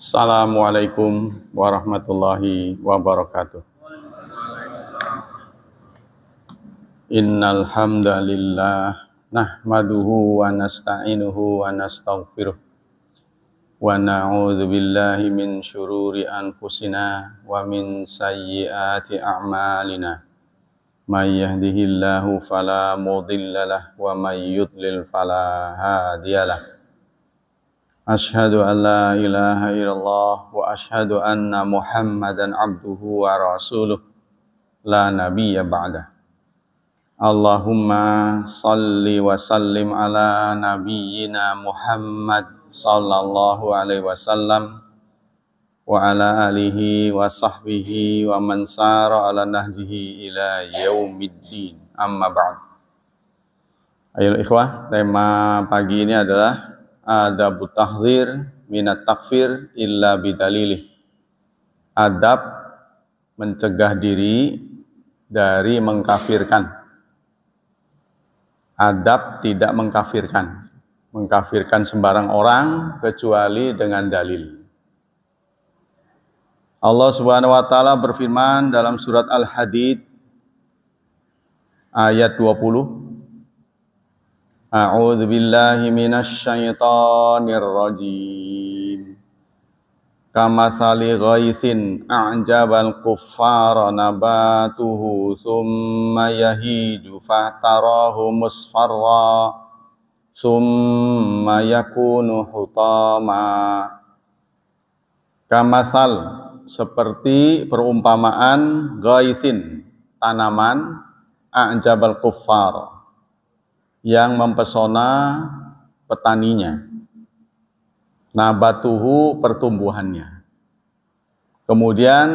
Assalamualaikum warahmatullahi wabarakatuh. Innal hamdalillah nahmaduhu wa nasta'inuhu wa nastaghfiruh wa na'udzu billahi min syururi anfusina wa min sayyiati a'malina. May yahdihillahu fala mudhillalah wa may yudlil fala hadiyalah. Asyhadu an la ilaha illallah wa asyhadu anna Muhammadan abduhu wa rasuluh la nabiyya ba'dah. Allahumma salli wa sallim ala nabiyyina Muhammad sallallahu alaihi wasallam wa ala alihi wa sahbihi wa man sara ala nahjihi ila yaumiddin. Amma ba'd. Ayo ikhwah, tema pagi ini adalah adab tahdzir minat takfir illa bidalilih. Adab mencegah diri dari mengkafirkan. Adab tidak mengkafirkan. Mengkafirkan sembarang orang kecuali dengan dalil. Allah Subhanahu wa taala berfirman dalam surat Al-Hadid ayat 20. A'udzu billahi minasy syaithanir rajim. Kamatsali ghaitsin a'jabal kuffara nabatuhu tsumma yahiju fatarahu musfarra tsumma yakunu hutama. Kamatsal, seperti perumpamaan ghaitsin, tanaman, a'jabal kuffar, yang mempesona petaninya, nabatuhu, pertumbuhannya, kemudian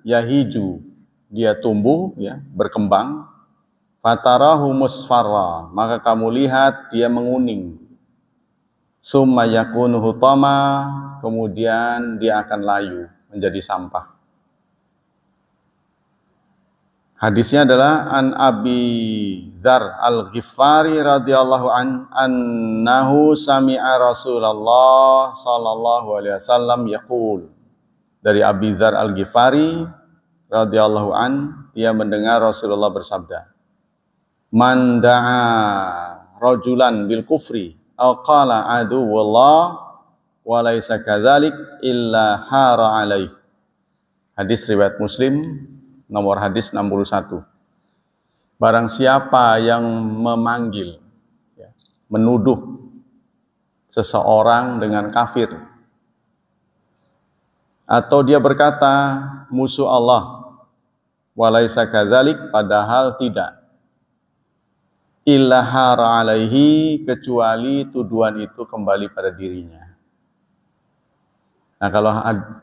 yahiju, dia tumbuh, ya, berkembang, fatarahu musfarra, maka kamu lihat dia menguning, summa yakunu hutama, kemudian dia akan layu menjadi sampah. Hadisnya adalah an Abi Dzar Al-Ghifari radhiyallahu anhu sami'a Rasulullah sallallahu alaihi wasallam yaqul. Dari Abi Dzar Al-Ghifari radhiyallahu dia mendengar Rasulullah bersabda, man da'a rajulan bil kufri aw qala aduwwallah wa laisa kadzalik illa hara alaih. Hadis riwayat Muslim, nomor hadis 61. Barang siapa yang memanggil, ya, menuduh seseorang dengan kafir, atau dia berkata musuh Allah, walaisa kadzalik, padahal tidak, illa hara alaihi, kecuali tuduhan itu kembali pada dirinya. Nah, kalau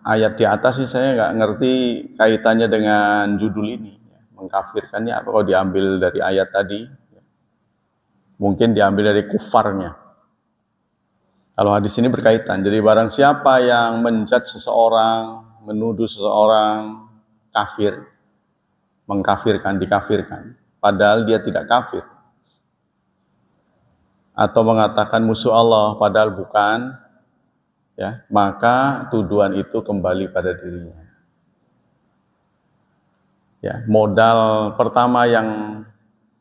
ayat di atas sih saya nggak ngerti kaitannya dengan judul ini. Mengkafirkannya apa kalau diambil dari ayat tadi? Mungkin diambil dari kufarnya. Kalau hadis ini berkaitan. Jadi barang siapa yang menjudge seseorang, menuduh seseorang kafir, mengkafirkan, dikafirkan, padahal dia tidak kafir, atau mengatakan musuh Allah padahal bukan, ya, maka tuduhan itu kembali pada dirinya. Ya, modal pertama yang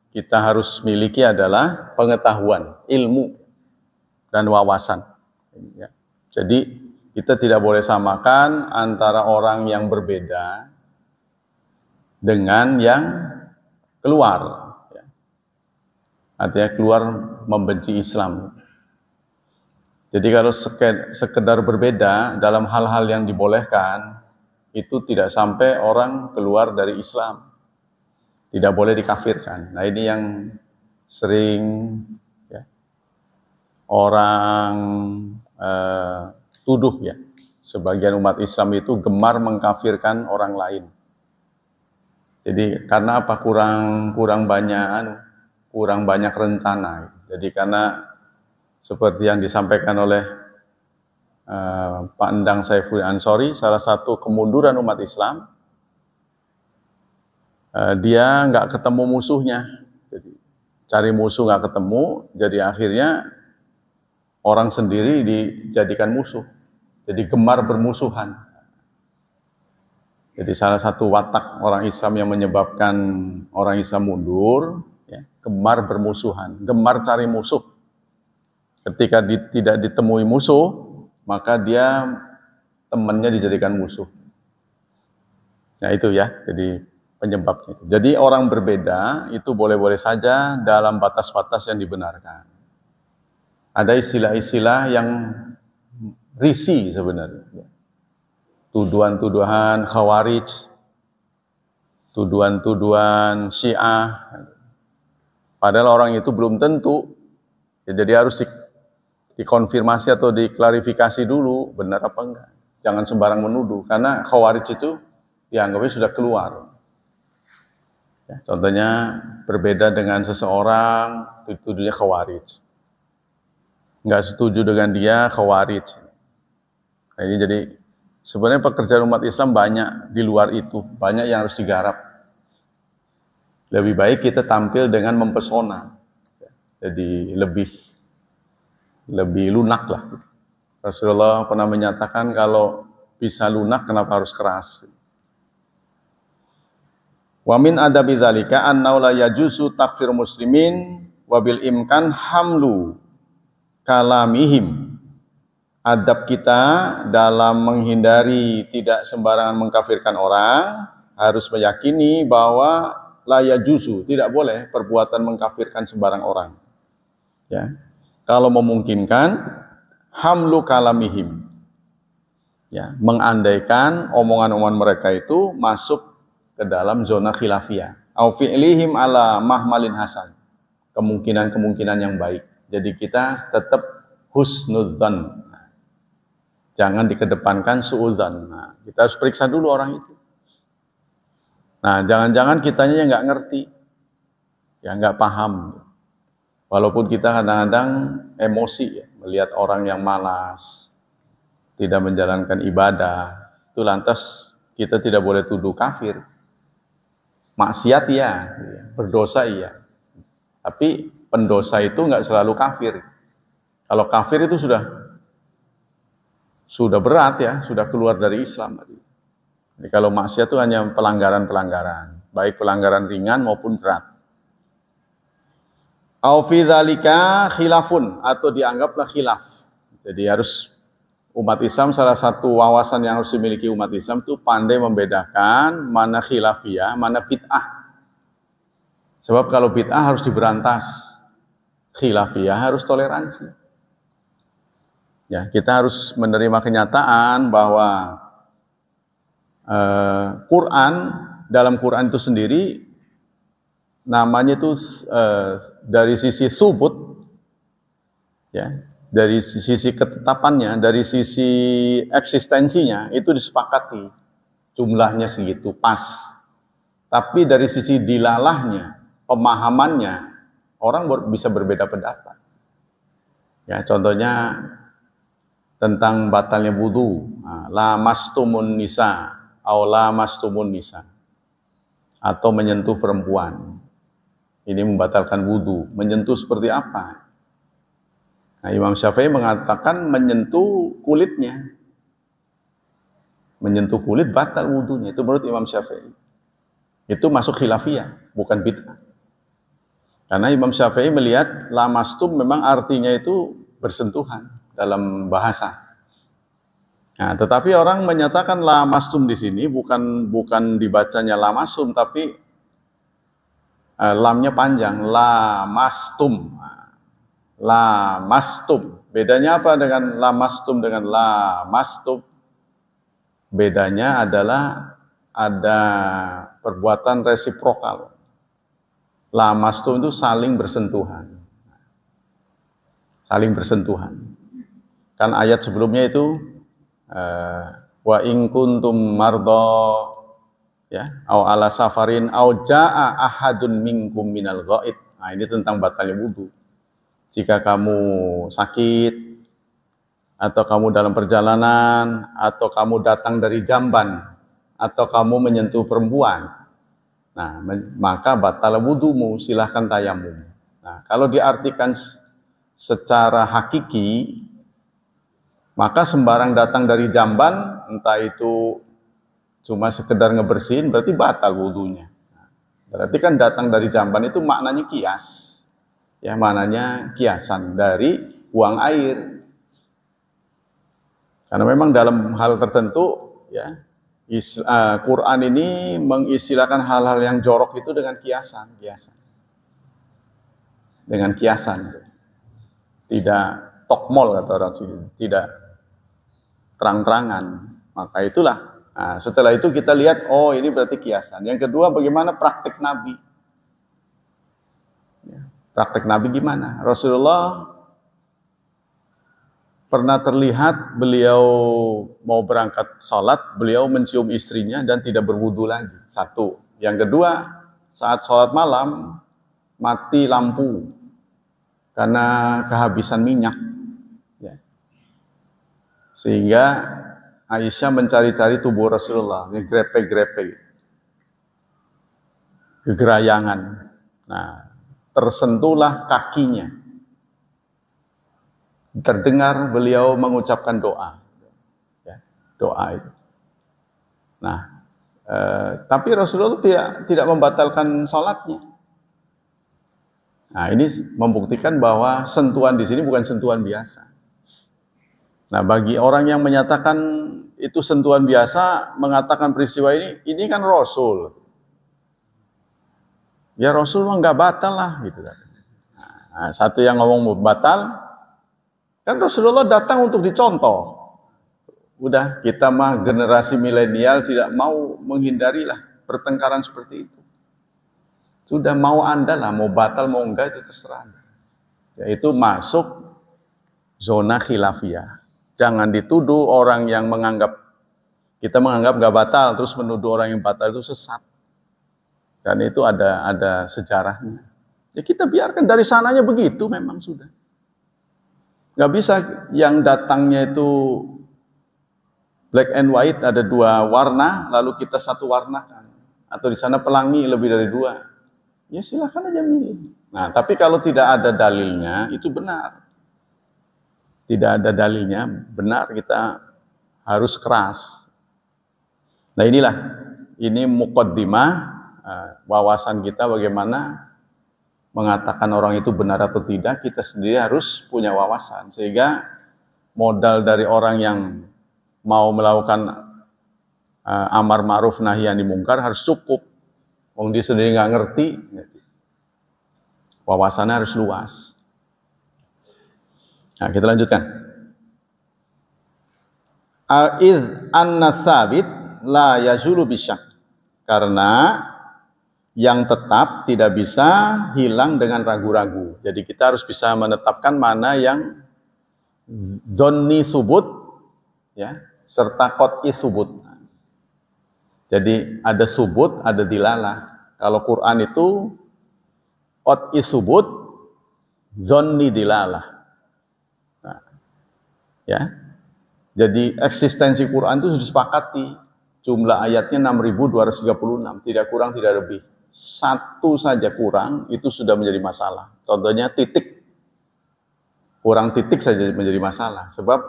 kita harus miliki adalah pengetahuan, ilmu, dan wawasan. Ya. Jadi kita tidak boleh samakan antara orang yang berbeda dengan yang keluar. Ya. Artinya keluar membenci Islam. Jadi kalau sekedar berbeda dalam hal-hal yang dibolehkan, itu tidak sampai orang keluar dari Islam. Tidak boleh dikafirkan. Nah, ini yang sering, ya, orang tuduh, ya. Sebagian umat Islam itu gemar mengkafirkan orang lain. Jadi karena apa? Kurang banyak rencana. Jadi karena seperti yang disampaikan oleh Pak Endang Saifuddin Ansori, salah satu kemunduran umat Islam, dia nggak ketemu musuhnya, jadi cari musuh nggak ketemu, jadi akhirnya orang sendiri dijadikan musuh, jadi gemar bermusuhan. Jadi salah satu watak orang Islam yang menyebabkan orang Islam mundur, ya, gemar bermusuhan, gemar cari musuh. Ketika tidak ditemui musuh, maka dia temannya dijadikan musuh. Nah itu ya, jadi penyebabnya. Jadi orang berbeda itu boleh-boleh saja dalam batas-batas yang dibenarkan. Ada istilah-istilah yang risi sebenarnya. Tuduhan-tuduhan Khawarij, tuduhan-tuduhan Syiah. Padahal orang itu belum tentu, ya, jadi harus dikonfirmasi atau diklarifikasi dulu benar apa enggak. Jangan sembarang menuduh, karena Khawarij itu dianggapnya sudah keluar. Ya, contohnya berbeda dengan seseorang, tuduhnya Khawarij. Enggak setuju dengan dia, Khawarij. Nah, ini jadi sebenarnya pekerjaan umat Islam banyak di luar itu, banyak yang harus digarap. Lebih baik kita tampil dengan mempesona, jadi lebih lunak lah. Rasulullah pernah menyatakan kalau bisa lunak, kenapa harus keras? Wa min adabi dzalika annahu la yajuzu takfir muslimin wa bil imkan hamlu kalamihim. Adab kita dalam menghindari tidak sembarangan mengkafirkan orang, harus meyakini bahwa la yajuzu, tidak boleh perbuatan mengkafirkan sembarang orang. Ya. Kalau memungkinkan, hamlu kalamihim. Ya, mengandaikan omongan-omongan mereka itu masuk ke dalam zona khilafiyah. Au fi'lihim ala mahmalin hasan. Kemungkinan-kemungkinan yang baik. Jadi kita tetap husnudzan. Jangan dikedepankan suudzan. Nah, kita harus periksa dulu orang itu. Nah, jangan-jangan kitanya yang nggak ngerti, yang nggak paham. Walaupun kita kadang-kadang emosi ya, melihat orang yang malas, tidak menjalankan ibadah, itu lantas kita tidak boleh tuduh kafir. Maksiat ya, berdosa iya. Tapi pendosa itu nggak selalu kafir. Kalau kafir itu sudah berat ya, sudah keluar dari Islam. Jadi kalau maksiat itu hanya pelanggaran-pelanggaran, baik pelanggaran ringan maupun berat. Au fi dzalika khilafun, atau dianggaplah khilaf. Jadi harus umat Islam, salah satu wawasan yang harus dimiliki umat Islam itu pandai membedakan mana khilafiyah, mana bid'ah. Sebab kalau bid'ah harus diberantas, khilafiyah harus toleransi. Ya, kita harus menerima kenyataan bahwa Quran, dalam Quran itu sendiri namanya itu dari sisi subut, ya, dari sisi ketetapannya, dari sisi eksistensinya itu disepakati jumlahnya segitu pas. Tapi dari sisi dilalahnya, pemahamannya, orang bisa berbeda pendapat. Ya, contohnya tentang batalnya wudu, lamastumun nisa, au lamastumun nisa, atau menyentuh perempuan. Ini membatalkan wudu. Menyentuh seperti apa? Nah, Imam Syafi'i mengatakan menyentuh kulitnya. Menyentuh kulit batal wudunya. Itu menurut Imam Syafi'i. Itu masuk khilafiyah, bukan bid'ah. Karena Imam Syafi'i melihat lamastum memang artinya itu bersentuhan dalam bahasa. Nah, tetapi orang menyatakan lamastum di sini bukan dibacanya lamastum, tapi lamnya panjang, lamastum. Lamastum. Bedanya apa dengan lamastum dengan lamastum? Bedanya adalah ada perbuatan resiprokal. Lamastum itu saling bersentuhan. Saling bersentuhan. Kan ayat sebelumnya itu wa in kuntum mardha, ya, au ala safarin au jaa ahadun minkum minal ghaid. Nah, ini tentang batalnya wudu. Jika kamu sakit atau kamu dalam perjalanan, atau kamu datang dari jamban, atau kamu menyentuh perempuan, nah, maka batal wudumu, silahkan tayamum. Nah, kalau diartikan secara hakiki, maka sembarang datang dari jamban, entah itu cuma sekedar ngebersihin, berarti batal wudunya. Berarti kan datang dari jamban itu maknanya kias, ya maknanya kiasan dari buang air. Karena memang dalam hal tertentu, ya Quran ini mengistilahkan hal-hal yang jorok itu dengan kiasan, dengan kiasan, tidak tokmol kata orang sini, tidak terang-terangan. Maka itulah. Nah, setelah itu kita lihat, oh ini berarti kiasan. Yang kedua, bagaimana praktik Nabi? Praktik Nabi gimana? Rasulullah pernah terlihat beliau mau berangkat sholat, beliau mencium istrinya dan tidak berwudu lagi. Satu. Yang kedua, saat sholat malam, mati lampu karena kehabisan minyak. Ya. Sehingga Aisyah mencari-cari tubuh Rasulullah, grepe-grepe, kegerayangan. Nah, tersentuhlah kakinya. Terdengar beliau mengucapkan doa, ya, doa itu. Nah, tapi Rasulullah tidak membatalkan sholatnya. Nah, ini membuktikan bahwa sentuhan di sini bukan sentuhan biasa. Nah, bagi orang yang menyatakan itu sentuhan biasa, mengatakan peristiwa ini kan Rasul. Ya Rasul nggak batal lah, gitu kan. Nah, satu yang ngomong batal. Kan Rasulullah datang untuk dicontoh. Udah, kita mah generasi milenial tidak mau menghindarilah pertengkaran seperti itu. Sudah mau Anda lah, mau batal mau enggak itu terserah. Yaitu masuk zona khilafiyah. Jangan dituduh orang yang kita menganggap enggak batal, terus menuduh orang yang batal itu sesat. Karena itu ada sejarahnya. Ya kita biarkan dari sananya begitu memang sudah. Nggak bisa yang datangnya itu black and white, ada dua warna, lalu kita satu warnakan. Atau di sana pelangi lebih dari dua. Ya silahkan aja milih. Nah, tapi kalau tidak ada dalilnya, itu benar. Tidak ada dalilnya, benar kita harus keras. Nah ini muqaddimah, wawasan kita bagaimana mengatakan orang itu benar atau tidak, kita sendiri harus punya wawasan. Sehingga modal dari orang yang mau melakukan amar ma'ruf nahi anil munkar harus cukup. Wong dia sendiri nggak ngerti, wawasannya harus luas. Nah, kita lanjutkan. Al-idh an-nasabit la yazulu bisyak. Karena yang tetap tidak bisa hilang dengan ragu-ragu. Jadi kita harus bisa menetapkan mana yang zonni subut, ya, serta qot'i subut. Jadi ada subut, ada dilalah. Kalau Quran itu qot'i subut, zonni dilalah. Nah, ya. Jadi eksistensi Quran itu sudah disepakati. Jumlah ayatnya 6.236, tidak kurang tidak lebih. Satu saja kurang itu sudah menjadi masalah. Contohnya titik. Kurang titik saja menjadi masalah. Sebab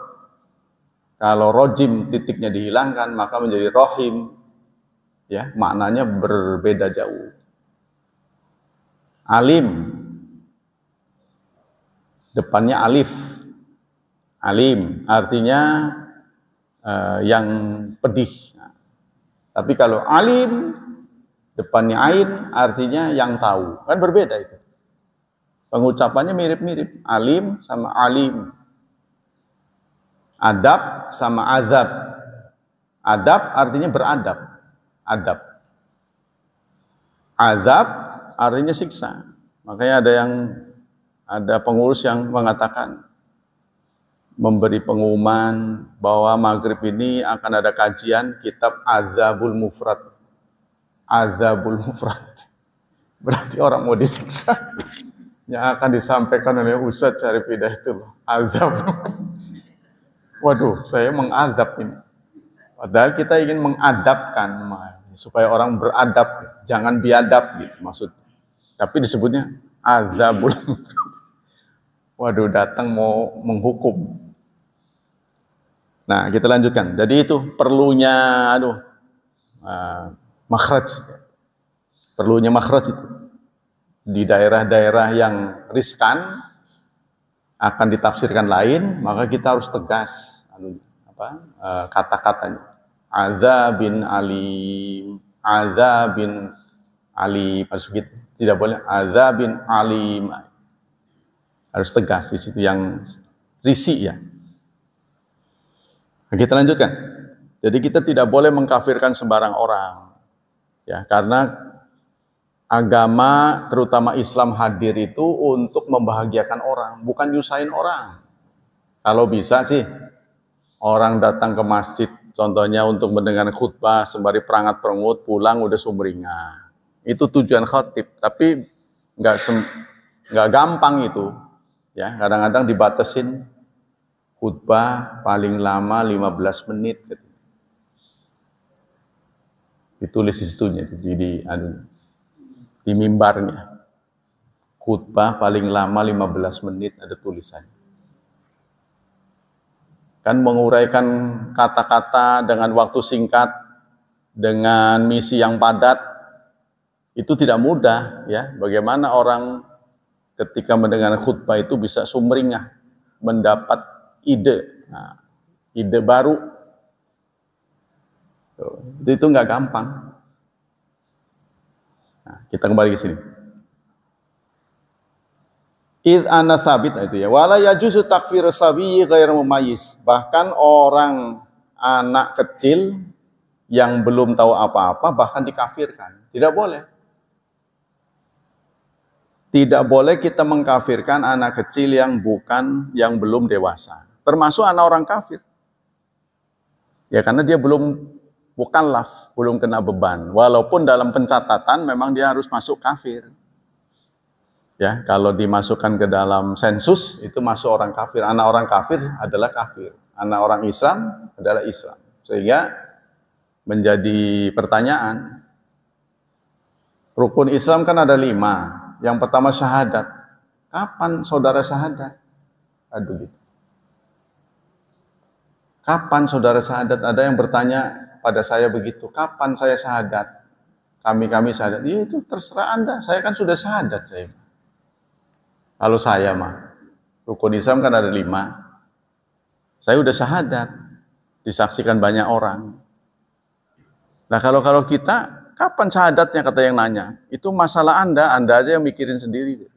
kalau rojim titiknya dihilangkan maka menjadi rohim. Ya, maknanya berbeda jauh. Alim. Depannya alif. Alim artinya yang pedih. Tapi kalau alim depannya ain artinya yang tahu. Kan berbeda itu. Pengucapannya mirip-mirip. Alim sama alim. Adab sama azab. Adab artinya beradab. Adab. Azab artinya siksa. Makanya ada pengurus yang mengatakan memberi pengumuman bahwa maghrib ini akan ada kajian kitab Azabul Mufrad. Azabul Mufrad. Berarti orang mau disiksa. Yang akan disampaikan oleh Ustadz Syarif Hidayatullah. Azab. Waduh, saya mengadab ini. Padahal kita ingin mengadabkan supaya orang beradab, jangan biadab gitu maksud. Tapi disebutnya azabul. Waduh, datang mau menghukum. Nah, kita lanjutkan. Jadi itu perlunya makhraj. Perlunya makhraj itu. Di daerah-daerah yang riskan akan ditafsirkan lain, maka kita harus tegas kata-katanya. Azabin alim, azabin alim, harus begitu. Tidak boleh azabin alim. Harus tegas di situ yang risih ya. Nah, kita lanjutkan. Jadi kita tidak boleh mengkafirkan sembarang orang. Ya, karena agama terutama Islam hadir itu untuk membahagiakan orang, bukan nyusahin orang. Kalau bisa sih orang datang ke masjid contohnya untuk mendengar khutbah sembari perangat perengut, pulang udah sumringah. Itu tujuan khatib, tapi nggak gampang itu. Ya, kadang-kadang dibatasin khutbah paling lama 15 menit. Ditulis di situnya di mimbarnya. Khutbah paling lama 15 menit ada tulisannya. Kan menguraikan kata-kata dengan waktu singkat, dengan misi yang padat, itu tidak mudah ya. Bagaimana orang ketika mendengar khutbah itu bisa sumringah, mendapat ide, ide baru. Itu nggak gampang. Nah, kita kembali ke sini. Id ana sabit itu ya. Wala yajuzu takfir sabiyyi ghair mumayyiz. Bahkan orang anak kecil yang belum tahu apa-apa bahkan dikafirkan. Tidak boleh. Tidak boleh kita mengkafirkan anak kecil yang belum dewasa. Termasuk anak orang kafir. Ya karena dia belum mukallaf, belum kena beban. Walaupun dalam pencatatan memang dia harus masuk kafir. Ya, kalau dimasukkan ke dalam sensus itu masuk orang kafir. Anak orang kafir adalah kafir. Anak orang Islam adalah Islam. Sehingga menjadi pertanyaan. Rukun Islam kan ada 5. Yang pertama syahadat. Kapan saudara syahadat? Aduh gitu. Kapan saudara syahadat? Ada yang bertanya pada saya begitu. Kapan saya syahadat? Kami syahadat. Ya itu terserah Anda. Saya kan sudah syahadat saya. Kalau saya mah, rukun Islam kan ada 5. Saya udah syahadat, disaksikan banyak orang. Nah kalau kita, kapan syahadatnya kata yang nanya? Itu masalah Anda aja yang mikirin sendiri.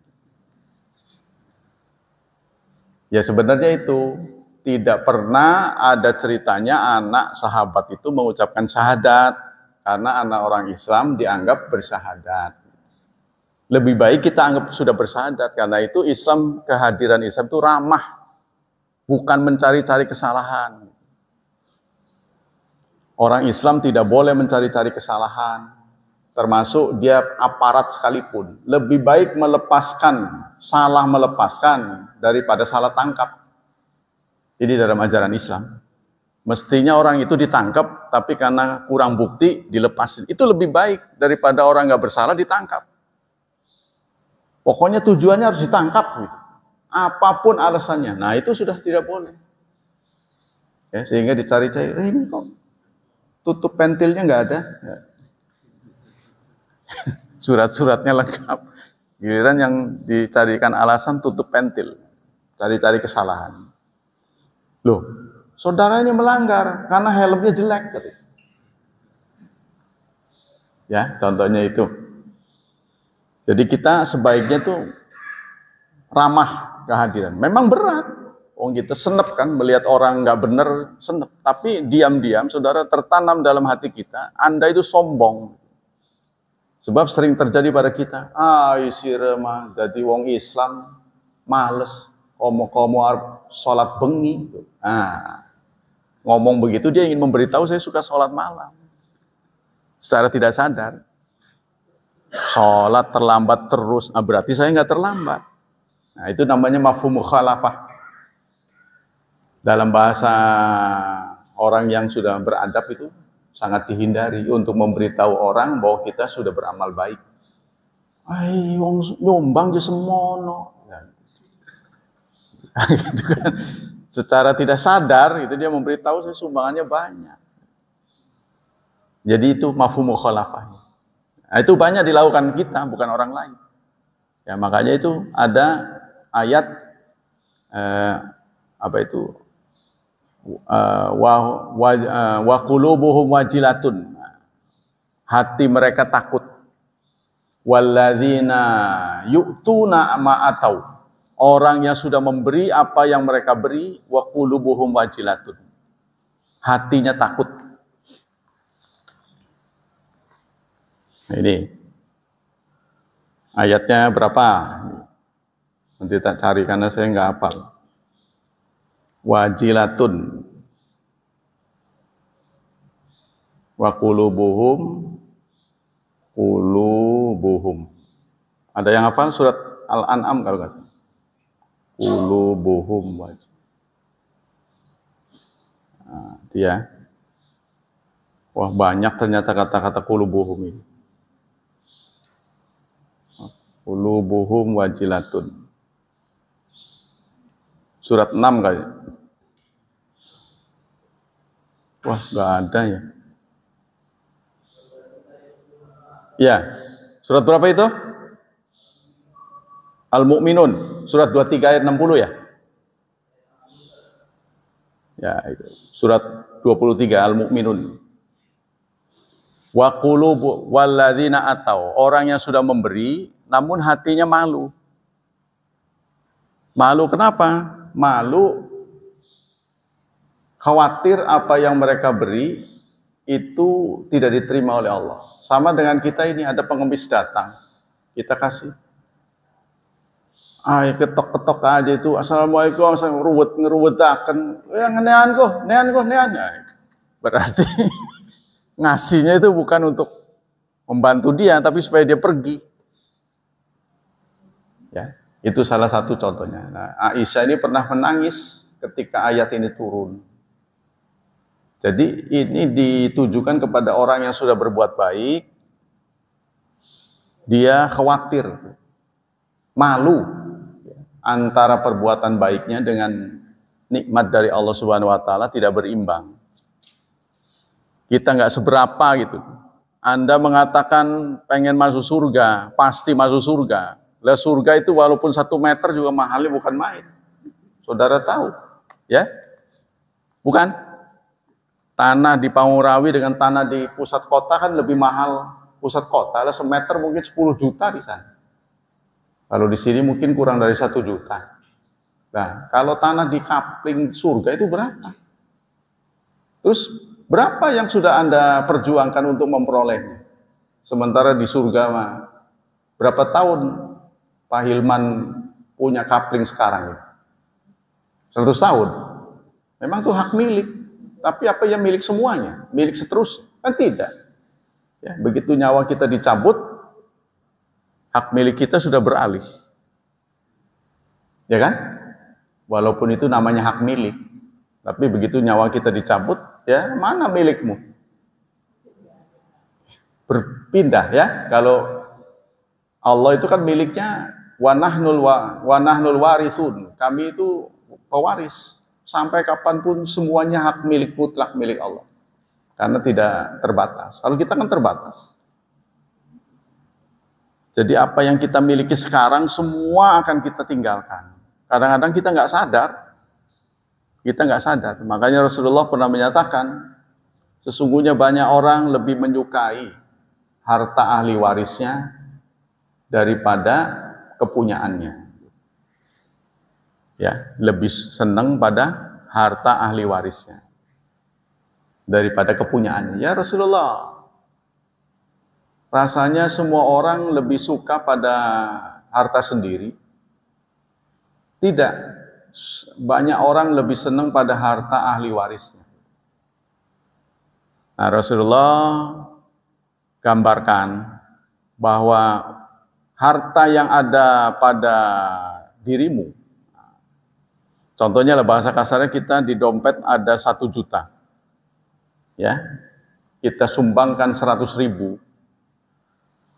Ya sebenarnya itu, tidak pernah ada ceritanya anak sahabat itu mengucapkan syahadat, karena anak orang Islam dianggap bersyahadat. Lebih baik kita anggap sudah bersyahadat, karena itu Islam, kehadiran Islam itu ramah, bukan mencari-cari kesalahan. Orang Islam tidak boleh mencari-cari kesalahan, termasuk dia aparat sekalipun. Lebih baik salah melepaskan daripada salah tangkap. Jadi dalam ajaran Islam, mestinya orang itu ditangkap, tapi karena kurang bukti dilepasin. Itu lebih baik daripada orang nggak bersalah ditangkap. Pokoknya tujuannya harus ditangkap, gitu. Apapun alasannya. Nah itu sudah tidak boleh. Ya, sehingga dicari-cari, ini kok tutup pentilnya nggak ada. Ya. Surat-suratnya lengkap. Giliran yang dicarikan alasan tutup pentil. Cari-cari kesalahan. Loh, saudara ini melanggar karena helmnya jelek. Ya, contohnya itu. Jadi kita sebaiknya tuh ramah kehadiran. Memang berat. Kita senep kan melihat orang nggak benar, senep. Tapi diam-diam saudara tertanam dalam hati kita, Anda itu sombong. Sebab sering terjadi pada kita, isi remah jadi wong Islam, males, komo-komo sholat bengi. Ngomong begitu dia ingin memberitahu saya suka sholat malam. Secara tidak sadar. Sholat terlambat terus, berarti saya nggak terlambat. Nah itu namanya mafhum mukhalafah. dalam bahasa orang yang sudah beradab itu sangat dihindari untuk memberitahu orang bahwa kita sudah beramal baik. Ai wong nyumbang je semono. Gitu kan. Secara tidak sadar itu dia memberitahu saya sumbangannya banyak. Jadi itu mafhum mukhalafah. Nah, itu banyak dilakukan kita, bukan orang lain. Ya, makanya itu ada ayat apa itu? Wa qulubuhum wajilatun. Hati mereka takut. Walladzina yu'tuna ma atau. Orang yang sudah memberi apa yang mereka beri, wa qulubuhum wajilatun. Hatinya takut. Nah, ini ayatnya berapa? Nanti tak cari karena saya nggak hafal. Wajilatun wa qulubuhum. Ada yang hafal surat Al-An'am kalau nggak salah. Qulubuhum wajil. Nah, dia. Wah, banyak ternyata kata-kata qulubuhum ini. Qulubuhum wajilatun. Surat 6 kayaknya. Wah, nggak ada ya. Ya, surat berapa itu? Al-Mu'minun, surat 23 ayat 60 ya? Ya, itu. Surat 23 Al-Mu'minun. Wa qulubu walladzina atau, orang yang sudah memberi namun hatinya malu. Malu kenapa? Malu khawatir apa yang mereka beri itu tidak diterima oleh Allah. Sama dengan kita ini, ada pengemis datang, kita kasih. Ketok-ketok aja itu, assalamualaikum, ngeruwetaken, ya nean kok. Berarti ngasihnya itu bukan untuk membantu dia, tapi supaya dia pergi. Ya, itu salah satu contohnya. Nah, Aisyah ini pernah menangis ketika ayat ini turun. Jadi ini ditujukan kepada orang yang sudah berbuat baik, dia khawatir, malu antara perbuatan baiknya dengan nikmat dari Allah Subhanahu wa taala tidak berimbang. Kita nggak seberapa gitu. Anda mengatakan pengen masuk surga, pasti masuk surga. Lah surga itu walaupun 1 meter juga mahalnya bukan main. Saudara tahu, ya? Bukan? Tanah di Pamurawi dengan tanah di pusat kota kan lebih mahal. Pusat kota lah semeter mungkin 10 juta di sana. Kalau di sini mungkin kurang dari 1 juta. Nah, kalau tanah di kapling surga itu berapa? Terus berapa yang sudah Anda perjuangkan untuk memperolehnya? Sementara di surga mah berapa tahun Pak Hilman punya kapling sekarang? 100 tahun. Memang itu hak milik. Tapi apa yang milik semuanya? Milik seterusnya? Kan tidak. Ya, begitu nyawa kita dicabut, hak milik kita sudah beralih. Ya kan? Walaupun itu namanya hak milik. Tapi begitu nyawa kita dicabut, ya mana milikmu? Berpindah ya. Kalau Allah itu kan miliknya wa nahnul warisun. Kami itu pewaris. Sampai kapanpun semuanya hak milik mutlak milik Allah. Karena tidak terbatas. Kalau kita kan terbatas. Jadi apa yang kita miliki sekarang semua akan kita tinggalkan. Kadang-kadang kita nggak sadar. Kita nggak sadar. Makanya Rasulullah pernah menyatakan, sesungguhnya banyak orang lebih menyukai harta ahli warisnya daripada kepunyaannya. Ya, lebih senang pada harta ahli warisnya daripada kepunyaannya. Ya Rasulullah, rasanya semua orang lebih suka pada harta sendiri. Tidak, banyak orang lebih senang pada harta ahli warisnya. Nah, Rasulullah gambarkan bahwa harta yang ada pada dirimu Contohnya lah bahasa kasarnya kita di dompet ada 1 juta. Ya, kita sumbangkan 100.000.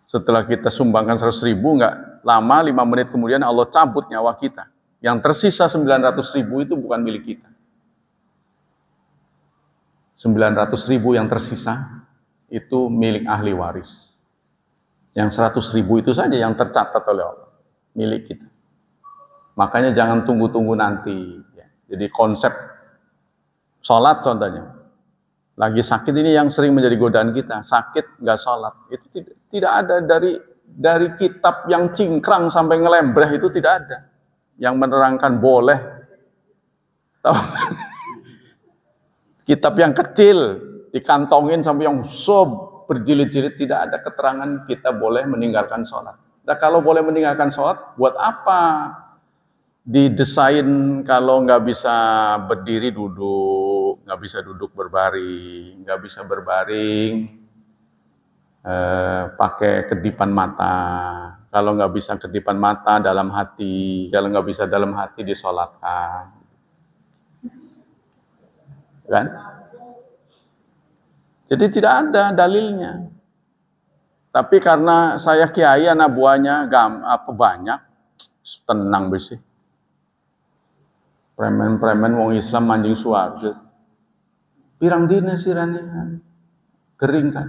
Setelah kita sumbangkan 100.000, nggak lama 5 menit kemudian Allah cabut nyawa kita. Yang tersisa 900.000 itu bukan milik kita. 900.000 yang tersisa itu milik ahli waris. Yang 100.000 itu saja yang tercatat oleh Allah, milik kita. Makanya jangan tunggu-tunggu nanti. Jadi konsep sholat contohnya, lagi sakit ini yang sering menjadi godaan kita, sakit nggak sholat, itu tidak ada dari kitab yang cingkrang sampai ngelembreh itu tidak ada yang menerangkan boleh. Kitab yang kecil dikantongin sampai yang berjilid-jilid, tidak ada keterangan kita boleh meninggalkan sholat. Nah, kalau boleh meninggalkan sholat, buat apa didesain kalau nggak bisa berdiri duduk, nggak bisa duduk berbaring, nggak bisa berbaring pakai kedipan mata. Kalau nggak bisa kedipan mata, dalam hati. Kalau nggak bisa dalam hati, disolatkan. Kan? Jadi tidak ada dalilnya. Tapi karena saya kiai, anak buahnya banyak, tenang bersih. Premen-premen wong Islam manjing suarga. Pirang dina sirane kering kan.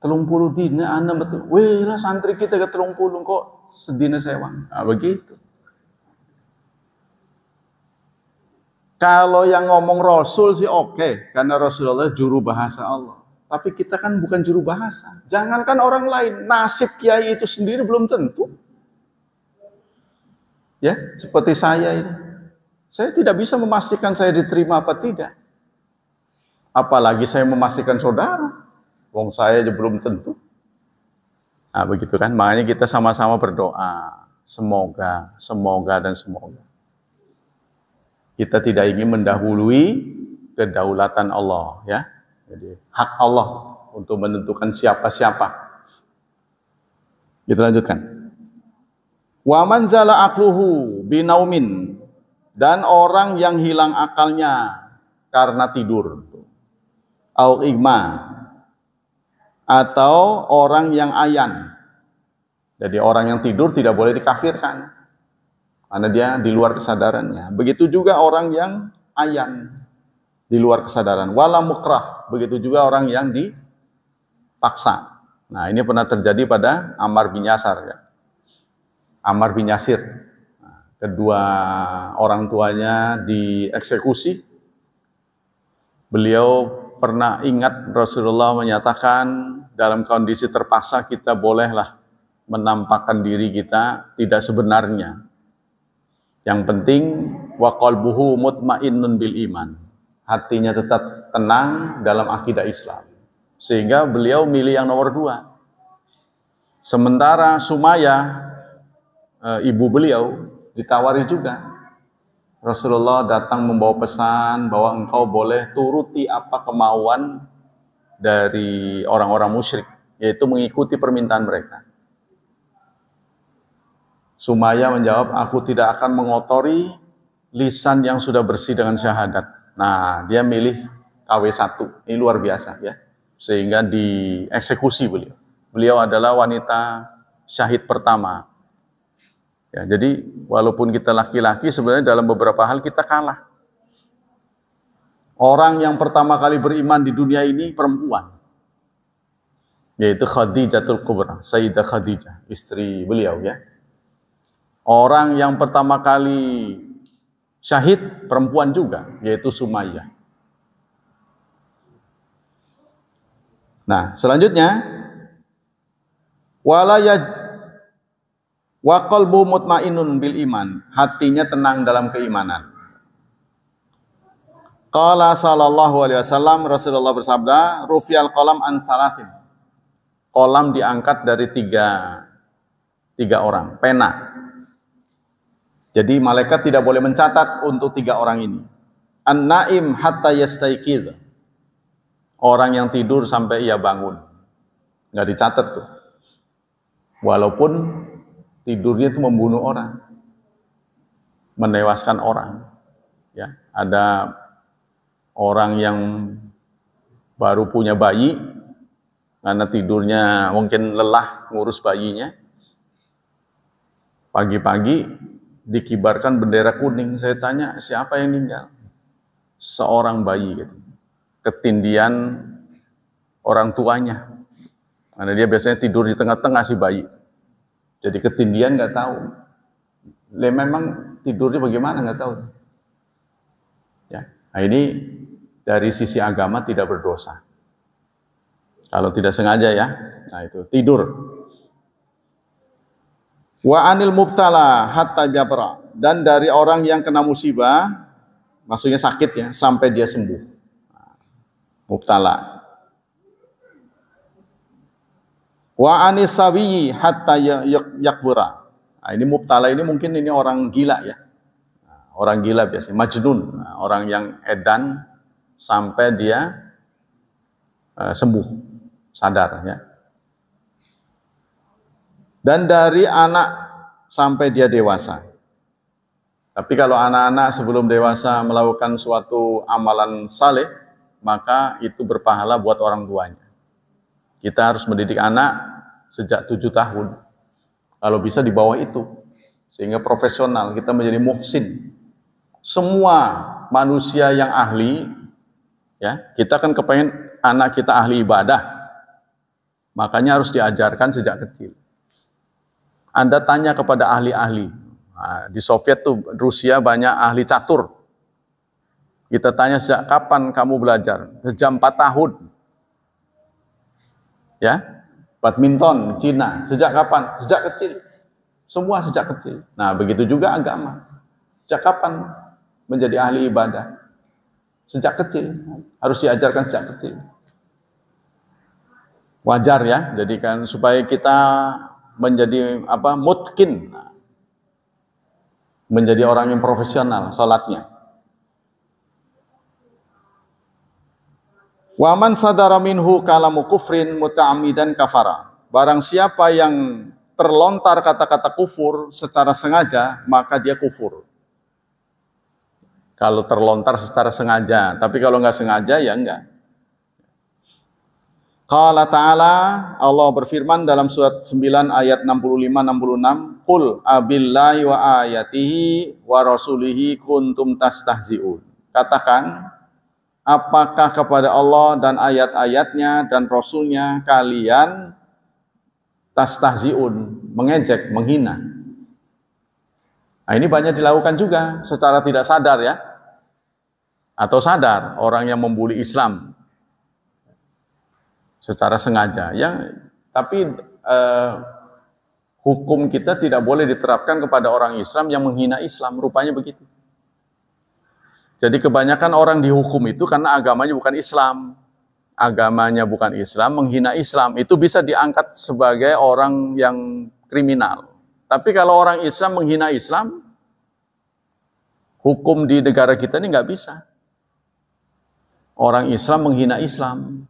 30 dina ana betul. Weh lah santri kita ke 30 kok sedina sewang. Nah, begitu. Kalau yang ngomong Rasul sih oke, karena Rasulullah juru bahasa Allah. Tapi kita kan bukan juru bahasa. Jangankan orang lain, nasib kiai itu sendiri belum tentu. Ya, seperti saya ini. Saya tidak bisa memastikan saya diterima apa tidak. Apalagi saya memastikan saudara. Wong saya aja belum tentu. Nah, begitu kan. Makanya kita sama-sama berdoa. Semoga. Kita tidak ingin mendahului kedaulatan Allah, ya. Jadi hak Allah untuk menentukan siapa-siapa. Kita lanjutkan. Wa man zala aqluhu binaumin, dan orang yang hilang akalnya karena tidur. Au igma, atau orang yang ayan. Jadi orang yang tidur tidak boleh dikafirkan karena dia di luar kesadarannya. Begitu juga orang yang ayan, di luar kesadaran. Wala mukrah, begitu juga orang yang dipaksa. Nah, ini pernah terjadi pada Ammar bin Yasir, ya. Ammar bin Yasir. Nah, kedua orang tuanya dieksekusi. Beliau pernah ingat Rasulullah menyatakan dalam kondisi terpaksa kita bolehlah menampakkan diri kita tidak sebenarnya. Yang penting wa qalbuhu mutmainnun bil iman. Hatinya tetap tenang dalam akidah Islam. Sehingga beliau milih yang nomor 2. Sementara Sumayyah, ibu beliau, ditawari juga. Rasulullah datang membawa pesan bahwa engkau boleh turuti apa kemauan dari orang-orang musyrik, yaitu mengikuti permintaan mereka. Sumayyah menjawab, aku tidak akan mengotori lisan yang sudah bersih dengan syahadat. Nah, dia milih KW1. Ini luar biasa, ya. Sehingga dieksekusi beliau. Beliau adalah wanita syahid pertama. Ya, jadi walaupun kita laki-laki, sebenarnya dalam beberapa hal kita kalah. Orang yang pertama kali beriman di dunia ini perempuan, yaitu Khadijatul Kubra, Sayyidah Khadijah, istri beliau, ya. Orang yang pertama kali syahid perempuan juga, yaitu Sumayyah. Nah, selanjutnya wa qalbu mutmainnun bil iman, hatinya tenang dalam keimanan. Qala sallallahu alaihi wasallam, Rasulullah bersabda, rufi'al qalam an salasin. Qalam diangkat dari tiga orang, pena. Jadi malaikat tidak boleh mencatat untuk 3 orang ini. An-naim hatta yastaiqidh. Orang yang tidur sampai ia bangun. Nggak dicatat tuh. Walaupun tidurnya itu membunuh orang. menewaskan orang. Ya, ada orang yang baru punya bayi, karena tidurnya mungkin lelah ngurus bayinya, pagi-pagi dikibarkan bendera kuning. Saya tanya, siapa yang meninggal? Seorang bayi, gitu. Ketindian orang tuanya. Karena dia biasanya tidur di tengah-tengah si bayi. Jadi ketindian nggak tahu. Memang tidurnya bagaimana nggak tahu. Ya, nah ini dari sisi agama tidak berdosa. Kalau tidak sengaja ya, nah itu tidur. Wa anil mubtala hatta jabra, dan dari orang yang kena musibah, maksudnya sakit ya, sampai dia sembuh. Mubtala. Wa anis sawiyi hatta yakbura. Nah, ini mubtala ini mungkin ini orang gila ya. Orang gila biasanya, majnun, orang yang edan sampai dia sembuh, sadar ya. Dan dari anak sampai dia dewasa. Tapi kalau anak-anak sebelum dewasa melakukan suatu amalan saleh, maka itu berpahala buat orang tuanya. Kita harus mendidik anak sejak 7 tahun. Kalau bisa di bawah itu, sehingga profesional, kita menjadi muhsin. Semua manusia yang ahli, ya, kita kan kepengen anak kita ahli ibadah, makanya harus diajarkan sejak kecil. Anda tanya kepada ahli-ahli, nah, di Soviet tuh, Rusia banyak ahli catur. Kita tanya sejak kapan kamu belajar? Sejak 4 tahun. Ya, badminton, Cina, sejak kapan? Sejak kecil. Semua sejak kecil. Nah, begitu juga agama. Sejak kapan menjadi ahli ibadah? Sejak kecil. Harus diajarkan sejak kecil. Wajar ya, jadi kan supaya kita menjadi mutkin. Menjadi orang yang profesional salatnya. Wa man sadara minhu kalamu kufrin muta'ammidan kafara. Barang siapa yang terlontar kata-kata kufur secara sengaja, maka dia kufur. Kalau terlontar secara sengaja, tapi kalau nggak sengaja ya enggak. Qala ta'ala, Allah berfirman dalam surat 9 ayat 65-66, Qul abillahi wa ayatihi wa rasulihi kuntum tastahzi'un. Katakan, apakah kepada Allah dan ayat-ayatnya dan Rasulnya kalian tastahzi'un, mengejek, menghina. Nah, ini banyak dilakukan juga secara tidak sadar ya. Atau sadar orang yang membuli Islam secara sengaja. Ya, tapi hukum kita tidak boleh diterapkan kepada orang Islam yang menghina Islam, rupanya begitu. Jadi kebanyakan orang dihukum itu karena agamanya bukan Islam. Agamanya bukan Islam, menghina Islam. Itu bisa diangkat sebagai orang yang kriminal. Tapi kalau orang Islam menghina Islam, hukum di negara kita ini nggak bisa. Orang Islam menghina Islam.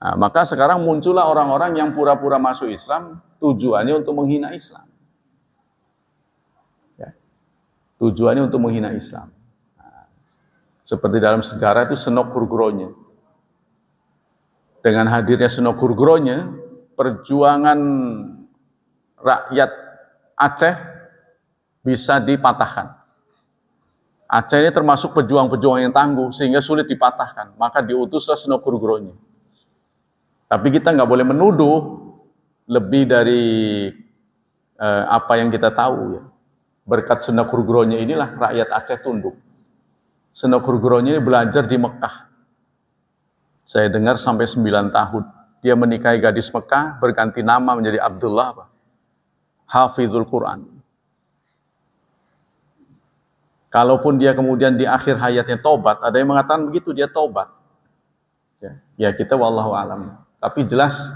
Nah, maka sekarang muncullah orang-orang yang pura-pura masuk Islam, tujuannya untuk menghina Islam. Ya. Tujuannya untuk menghina Islam. Seperti dalam sejarah itu Senok Kurgronya. Dengan hadirnya Senok Kurgronya, perjuangan rakyat Aceh bisa dipatahkan. Aceh ini termasuk pejuang-pejuang yang tangguh, sehingga sulit dipatahkan. Maka diutuslah Senok Kurgronya. Tapi kita nggak boleh menuduh lebih dari apa yang kita tahu. Ya. Berkat Senok Kurgronya inilah rakyat Aceh tunduk. Senok Kurgronya ini belajar di Mekah. Saya dengar sampai 9 tahun. Dia menikahi gadis Mekah, berganti nama menjadi Abdullah, Hafizul Quran. Kalaupun dia kemudian di akhir hayatnya tobat, ada yang mengatakan begitu, dia tobat. Ya kita wallahu alam. Tapi jelas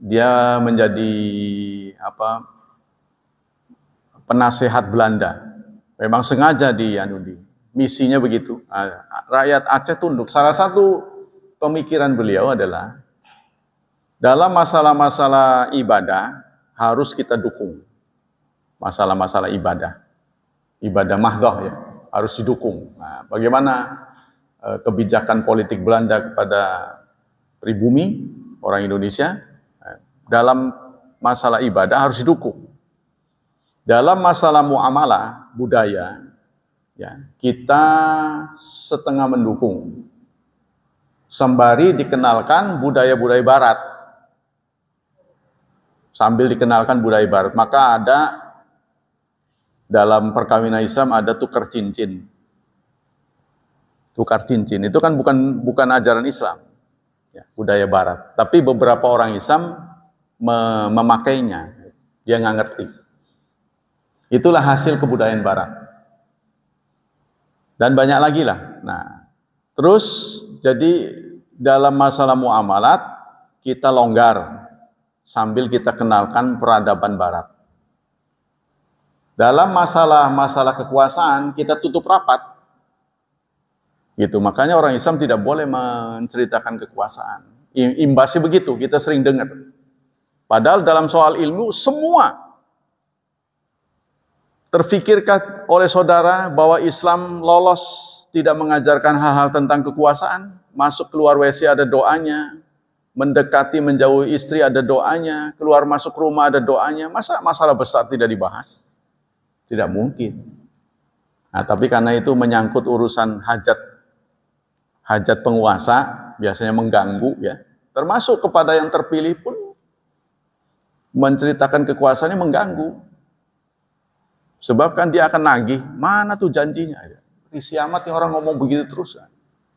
dia menjadi penasehat Belanda. Memang sengaja misinya begitu. Rakyat Aceh tunduk. Salah satu pemikiran beliau adalah dalam masalah-masalah ibadah harus kita dukung. Masalah-masalah ibadah. ibadah mahdhah ya, harus didukung. Nah, bagaimana kebijakan politik Belanda kepada pribumi orang Indonesia dalam masalah ibadah harus didukung. Dalam masalah muamalah budaya ya, kita setengah mendukung sembari dikenalkan budaya-budaya barat. Sambil dikenalkan budaya barat, maka ada dalam perkawinan Islam ada tukar cincin. Tukar cincin itu kan bukan ajaran Islam, ya, budaya barat. Tapi beberapa orang Islam memakainya, dia nggak ngerti. Itulah hasil kebudayaan barat. Dan banyak lagi lah. Nah, terus jadi dalam masalah muamalat kita longgar sambil kita kenalkan peradaban barat. Dalam masalah kekuasaan kita tutup rapat. Gitu. Makanya orang Islam tidak boleh menceritakan kekuasaan. Imbasnya begitu, kita sering dengar. Padahal dalam soal ilmu semua terfikirkan oleh saudara bahwa Islam lolos tidak mengajarkan hal-hal tentang kekuasaan, masuk keluar WC ada doanya, mendekati menjauhi istri ada doanya, keluar masuk rumah ada doanya. Masa masalah besar tidak dibahas? Tidak mungkin. Nah, tapi karena itu menyangkut urusan hajat penguasa, biasanya mengganggu ya. Termasuk kepada yang terpilih pun menceritakan kekuasaannya mengganggu. Sebab kan dia akan nagih, mana tuh janjinya? Risi amat nih orang ngomong begitu terus.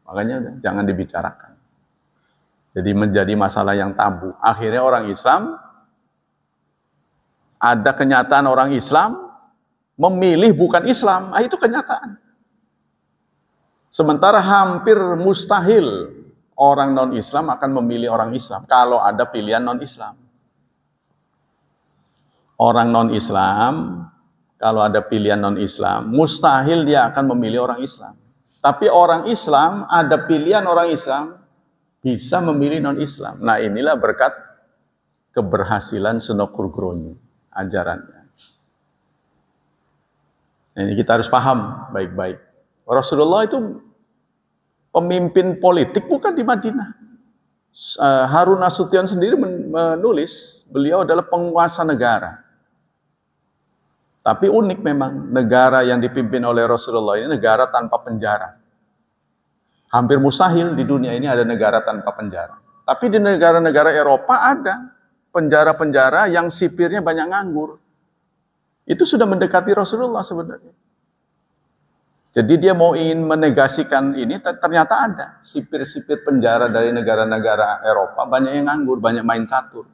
Makanya jangan dibicarakan. Jadi menjadi masalah yang tabu. Akhirnya orang Islam, ada kenyataan orang Islam memilih bukan Islam. Nah, itu kenyataan. Sementara hampir mustahil orang non-Islam akan memilih orang Islam kalau ada pilihan non-Islam. Orang non-Islam, kalau ada pilihan non-Islam, mustahil dia akan memilih orang Islam. Tapi orang Islam, ada pilihan orang Islam, bisa memilih non-Islam. Nah, inilah berkat keberhasilan Senokur Groni, ajarannya. Ini kita harus paham baik-baik. Rasulullah itu pemimpin politik bukan di Madinah. Harun Nasution sendiri menulis, beliau adalah penguasa negara. Tapi unik memang, negara yang dipimpin oleh Rasulullah ini negara tanpa penjara. Hampir mustahil di dunia ini ada negara tanpa penjara. Tapi di negara-negara Eropa ada penjara-penjara yang sipirnya banyak nganggur. Itu sudah mendekati Rasulullah sebenarnya. Jadi dia mau ingin menegasikan ini, ternyata ada sipir-sipir penjara dari negara-negara Eropa, banyak yang nganggur, banyak main catur.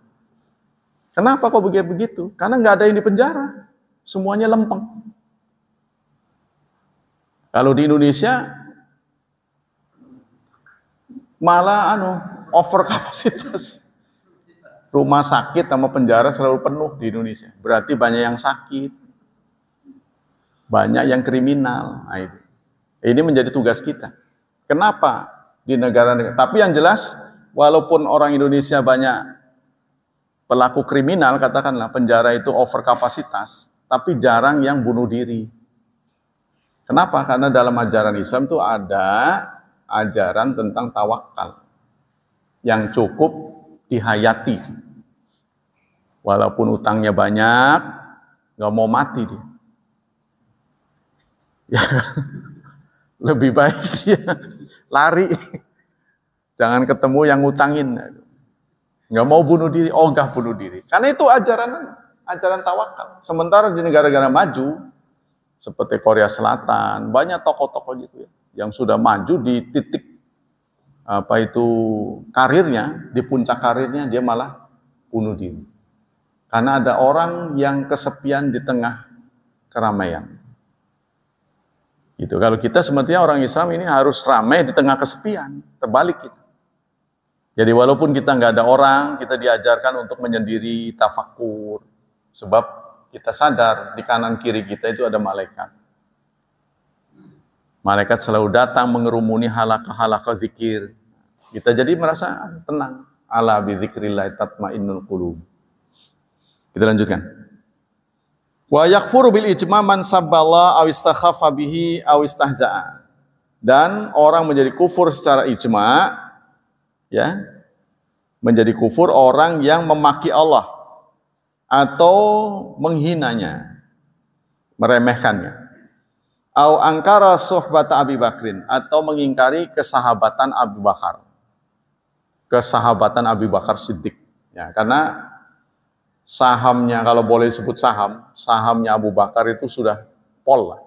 Kenapa kok begitu? Karena nggak ada yang di penjara, semuanya lempeng. Kalau di Indonesia, malah over kapasitas. Rumah sakit sama penjara selalu penuh di Indonesia. Berarti banyak yang sakit. Banyak yang kriminal. Nah, ini menjadi tugas kita. Kenapa di negara-negara? Tapi yang jelas, walaupun orang Indonesia banyak pelaku kriminal, katakanlah penjara itu over kapasitas, tapi jarang yang bunuh diri. Kenapa? Karena dalam ajaran Islam itu ada ajaran tentang tawakal yang cukup dihayati. Walaupun utangnya banyak, nggak mau mati dia. Ya, lebih baik dia lari. Jangan ketemu yang ngutangin. Nggak mau bunuh diri, ogah bunuh diri. Karena itu ajaran tawakal. Sementara di negara-negara maju, seperti Korea Selatan, banyak tokoh-tokoh gitu ya, yang sudah maju di titik karirnya, di puncak karirnya dia malah bunuh diri. Karena ada orang yang kesepian di tengah keramaian. Gitu. Kalau kita sebenarnya orang Islam ini harus ramai di tengah kesepian, terbalik gitu. Jadi walaupun kita nggak ada orang, kita diajarkan untuk menyendiri, tafakur. Sebab kita sadar di kanan kiri kita itu ada malaikat. Malaikat selalu datang mengerumuni halaqah-halaqah zikir. Kita jadi merasa tenang. Ala bi dzikrillah tatmainnul qulub. Kita lanjutkan. Wa yakfuru bil ijma man sabballa aw istakhaffa bihi aw istahza'a. Dan orang menjadi kufur secara ijma, ya, menjadi kufur orang yang memaki Allah atau menghinanya, meremehkannya. Au angkara suhbata Abi Bakrin, atau mengingkari kesahabatan Abu Bakar. Kesahabatan Abu Bakar Siddiq. Ya, karena sahamnya, kalau boleh disebut saham, sahamnya Abu Bakar itu sudah pol lah.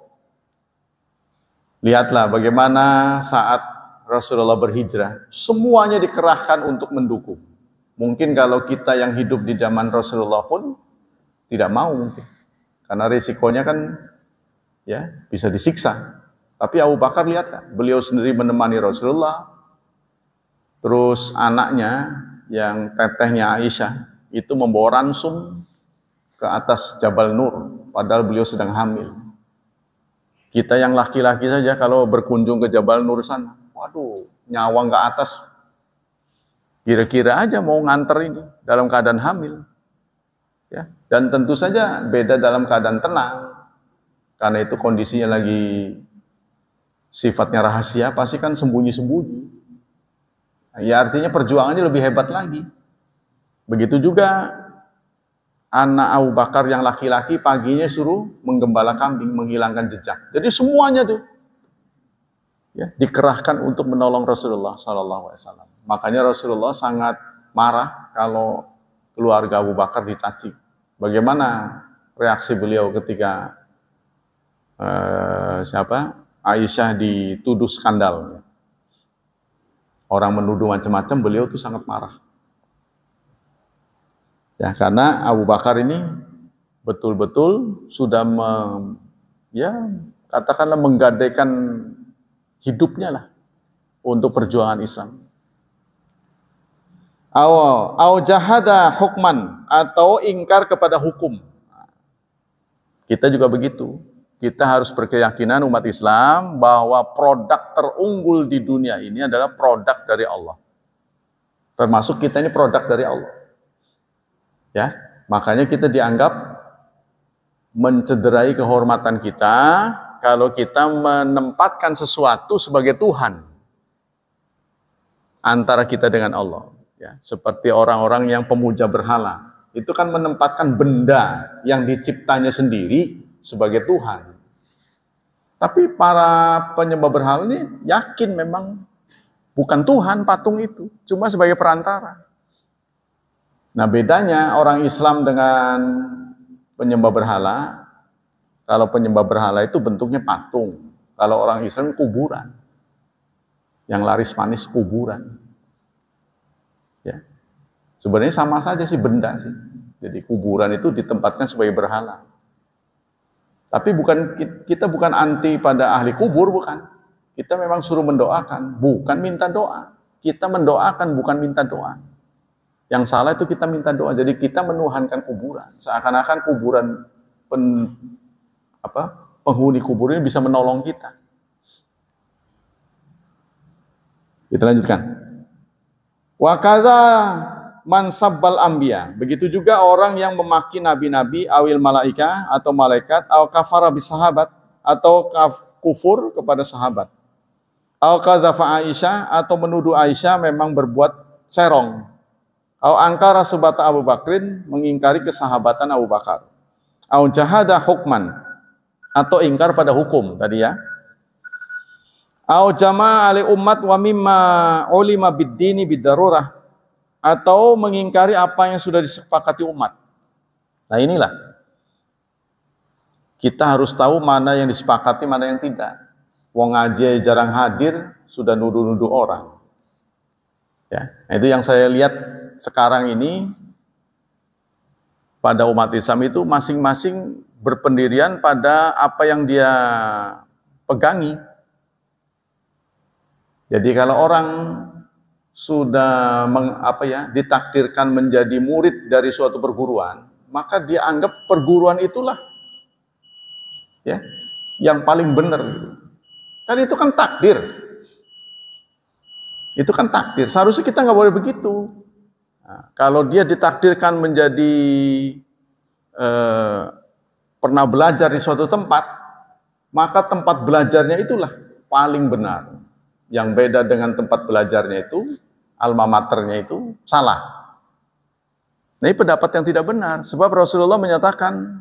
Lihatlah bagaimana saat Rasulullah berhijrah, semuanya dikerahkan untuk mendukung. Mungkin kalau kita yang hidup di zaman Rasulullah pun tidak mau mungkin. Karena risikonya kan ya bisa disiksa. Tapi Abu Bakar lihatlah, beliau sendiri menemani Rasulullah. Terus anaknya yang tetehnya Aisyah itu membawa ransum ke atas Jabal Nur, padahal beliau sedang hamil. Kita yang laki-laki saja kalau berkunjung ke Jabal Nur sana, waduh, nyawa nggak atas. Kira-kira aja mau nganter ini dalam keadaan hamil. Ya, dan tentu saja beda dalam keadaan tenang. Karena itu kondisinya lagi sifatnya rahasia, pasti kan sembunyi-sembunyi. Ya artinya perjuangannya lebih hebat lagi. Begitu juga anak Abu Bakar yang laki-laki paginya suruh menggembala kambing, menghilangkan jejak. Jadi semuanya tuh ya, dikerahkan untuk menolong Rasulullah SAW. Makanya Rasulullah sangat marah kalau keluarga Abu Bakar dicaci. Bagaimana reaksi beliau ketika Aisyah dituduh skandal? Orang menuduh macam-macam, beliau tuh sangat marah. Ya, karena Abu Bakar ini betul-betul sudah katakanlah menggadaikan hidupnya lah untuk perjuangan Islam. Au jahada hukman, atau ingkar kepada hukum. Kita juga begitu. Kita harus berkeyakinan umat Islam bahwa produk terunggul di dunia ini adalah produk dari Allah. Termasuk kita ini produk dari Allah. Ya, makanya kita dianggap mencederai kehormatan kita kalau kita menempatkan sesuatu sebagai Tuhan antara kita dengan Allah. Ya, seperti orang-orang yang pemuja berhala, itu kan menempatkan benda yang diciptanya sendiri sebagai Tuhan. Tapi para penyembah berhala ini yakin memang bukan Tuhan patung itu, cuma sebagai perantara. Nah bedanya orang Islam dengan penyembah berhala, kalau penyembah berhala itu bentuknya patung, kalau orang Islam kuburan, yang laris manis kuburan. Ya, sebenarnya sama saja sih benda sih. Jadi kuburan itu ditempatkan sebagai berhala. Tapi kita bukan anti pada ahli kubur, bukan. Kita memang suruh mendoakan, bukan minta doa. Kita mendoakan, bukan minta doa. Yang salah itu kita minta doa. Jadi kita menuhankan kuburan. Seakan-akan kuburan penghuni kubur ini bisa menolong kita. Kita lanjutkan. Wa kadza man sabbal anbiya. Begitu juga orang yang memaki nabi-nabi, awil malaika atau malaikat, au kafara bis sahabat, atau kufur kepada sahabat. Au kadzafa Aisyah, atau menuduh Aisyah memang berbuat serong. Au angkara subata Abu Bakrin, mengingkari kesahabatan Abu Bakar. Au jahada hukman, atau ingkar pada hukum tadi ya. Au jama'a ali ummat wa mimma ulima bid-dini bid-darurah, atau mengingkari apa yang sudah disepakati umat. Nah inilah kita harus tahu mana yang disepakati, mana yang tidak. Wong ngaji jarang hadir sudah nuduh-nuduh orang. Ya, itu yang saya lihat sekarang ini pada umat Islam itu masing-masing berpendirian pada apa yang dia pegangi. Jadi kalau orang sudah ditakdirkan menjadi murid dari suatu perguruan, maka dia anggap perguruan itulah ya yang paling benar. Kan itu kan takdir. Itu kan takdir. Seharusnya kita nggak boleh begitu. Nah, kalau dia ditakdirkan menjadi pernah belajar di suatu tempat, maka tempat belajarnya itulah paling benar. Yang beda dengan tempat belajarnya itu, alma maternya itu salah. Nah, ini pendapat yang tidak benar, sebab Rasulullah menyatakan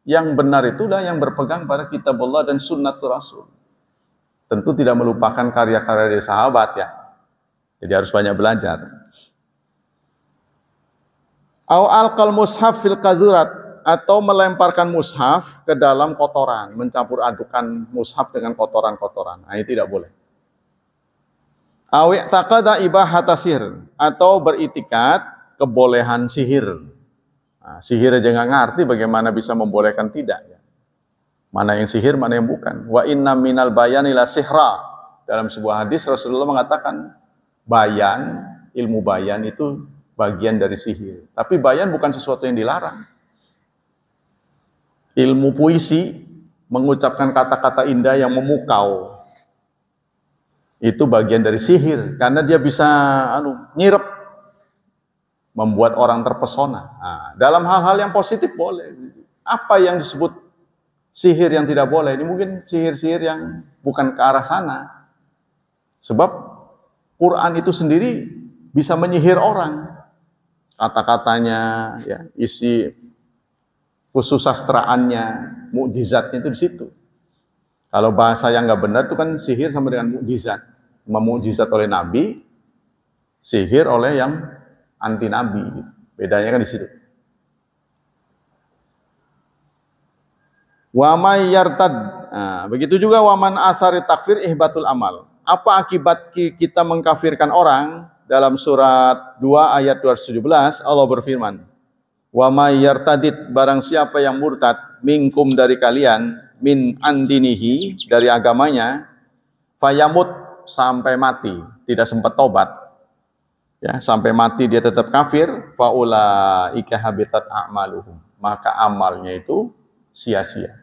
yang benar itulah yang berpegang pada kitabullah dan sunnatul Rasul. Tentu tidak melupakan karya-karya dari sahabat ya. Jadi harus banyak belajar. Au alqal mushaf fil qazurat, atau melemparkan mushaf ke dalam kotoran, mencampur adukan mushaf dengan kotoran-kotoran. Nah, ini tidak boleh. Au i'taqada ibahata sihr, atau beritikat kebolehan sihir. Nah, sihir aja nggak ngerti bagaimana bisa membolehkan tidak ya. Mana yang sihir, mana yang bukan. Wa inna minal bayani la sihra. Dalam sebuah hadis Rasulullah mengatakan bayan, ilmu bayan itu bagian dari sihir. Tapi bayan bukan sesuatu yang dilarang. Ilmu puisi, mengucapkan kata-kata indah yang memukau, itu bagian dari sihir. Karena dia bisa nyirep, membuat orang terpesona. Nah, dalam hal-hal yang positif boleh. Apa yang disebut sihir yang tidak boleh? Ini mungkin sihir-sihir yang bukan ke arah sana. Sebab Quran itu sendiri bisa menyihir orang. Kata-katanya, ya, isi khusus sastraannya, mukjizatnya itu di situ. Kalau bahasa yang nggak benar itu kan sihir sama dengan mukjizat. Memukjizat oleh Nabi, sihir oleh yang anti Nabi. Bedanya kan di situ. Wa may yartad. Nah, begitu juga wa man athari takfir ihbatul amal. Apa akibat kita mengkafirkan orang? Dalam surat 2 ayat 217 Allah berfirman, wa may yartadid, barang siapa yang murtad minkum dari kalian, min andinihi, dari agamanya, fayamut, sampai mati, tidak sempat tobat, ya, sampai mati dia tetap kafir, faulaika habitat a'maluhum, maka amalnya itu sia-sia.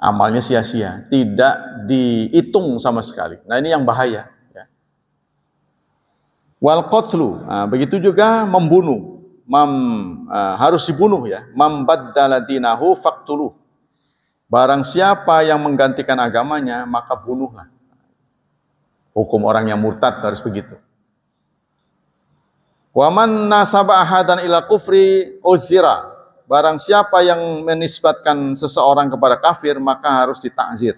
Amalnya sia-sia, tidak dihitung sama sekali. Nah, ini yang bahaya. Wal qatlu, nah, begitu juga membunuh, harus dibunuh ya. Man baddala dinahu faqtuluh. Barang siapa yang menggantikan agamanya, maka bunuhlah. Hukum orang yang murtad harus begitu. Wa man nasaba ahadan ila kufri uzira. Barang siapa yang menisbatkan seseorang kepada kafir, maka harus ditakzir.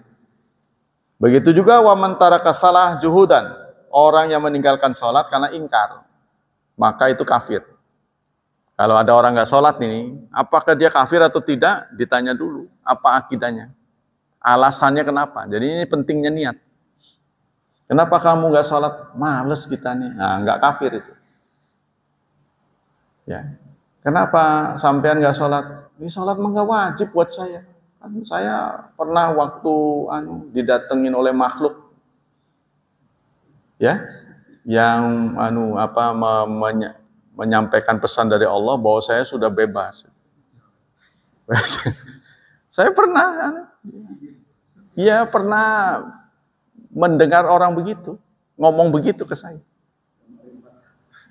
Begitu juga wa man taraka salah juhudan. Orang yang meninggalkan sholat karena ingkar, maka itu kafir. Kalau ada orang nggak sholat nih, apakah dia kafir atau tidak? Ditanya dulu, apa akidahnya? Alasannya kenapa? Jadi ini pentingnya niat. Kenapa kamu nggak sholat? Males kita nih. Nah, nggak kafir itu. Ya. Kenapa sampean nggak sholat? Ini sholat mah nggak wajib buat saya. Kan saya pernah waktu didatengin oleh makhluk, ya, yang menyampaikan pesan dari Allah bahwa saya sudah bebas. Saya pernah mendengar orang begitu, ngomong begitu ke saya.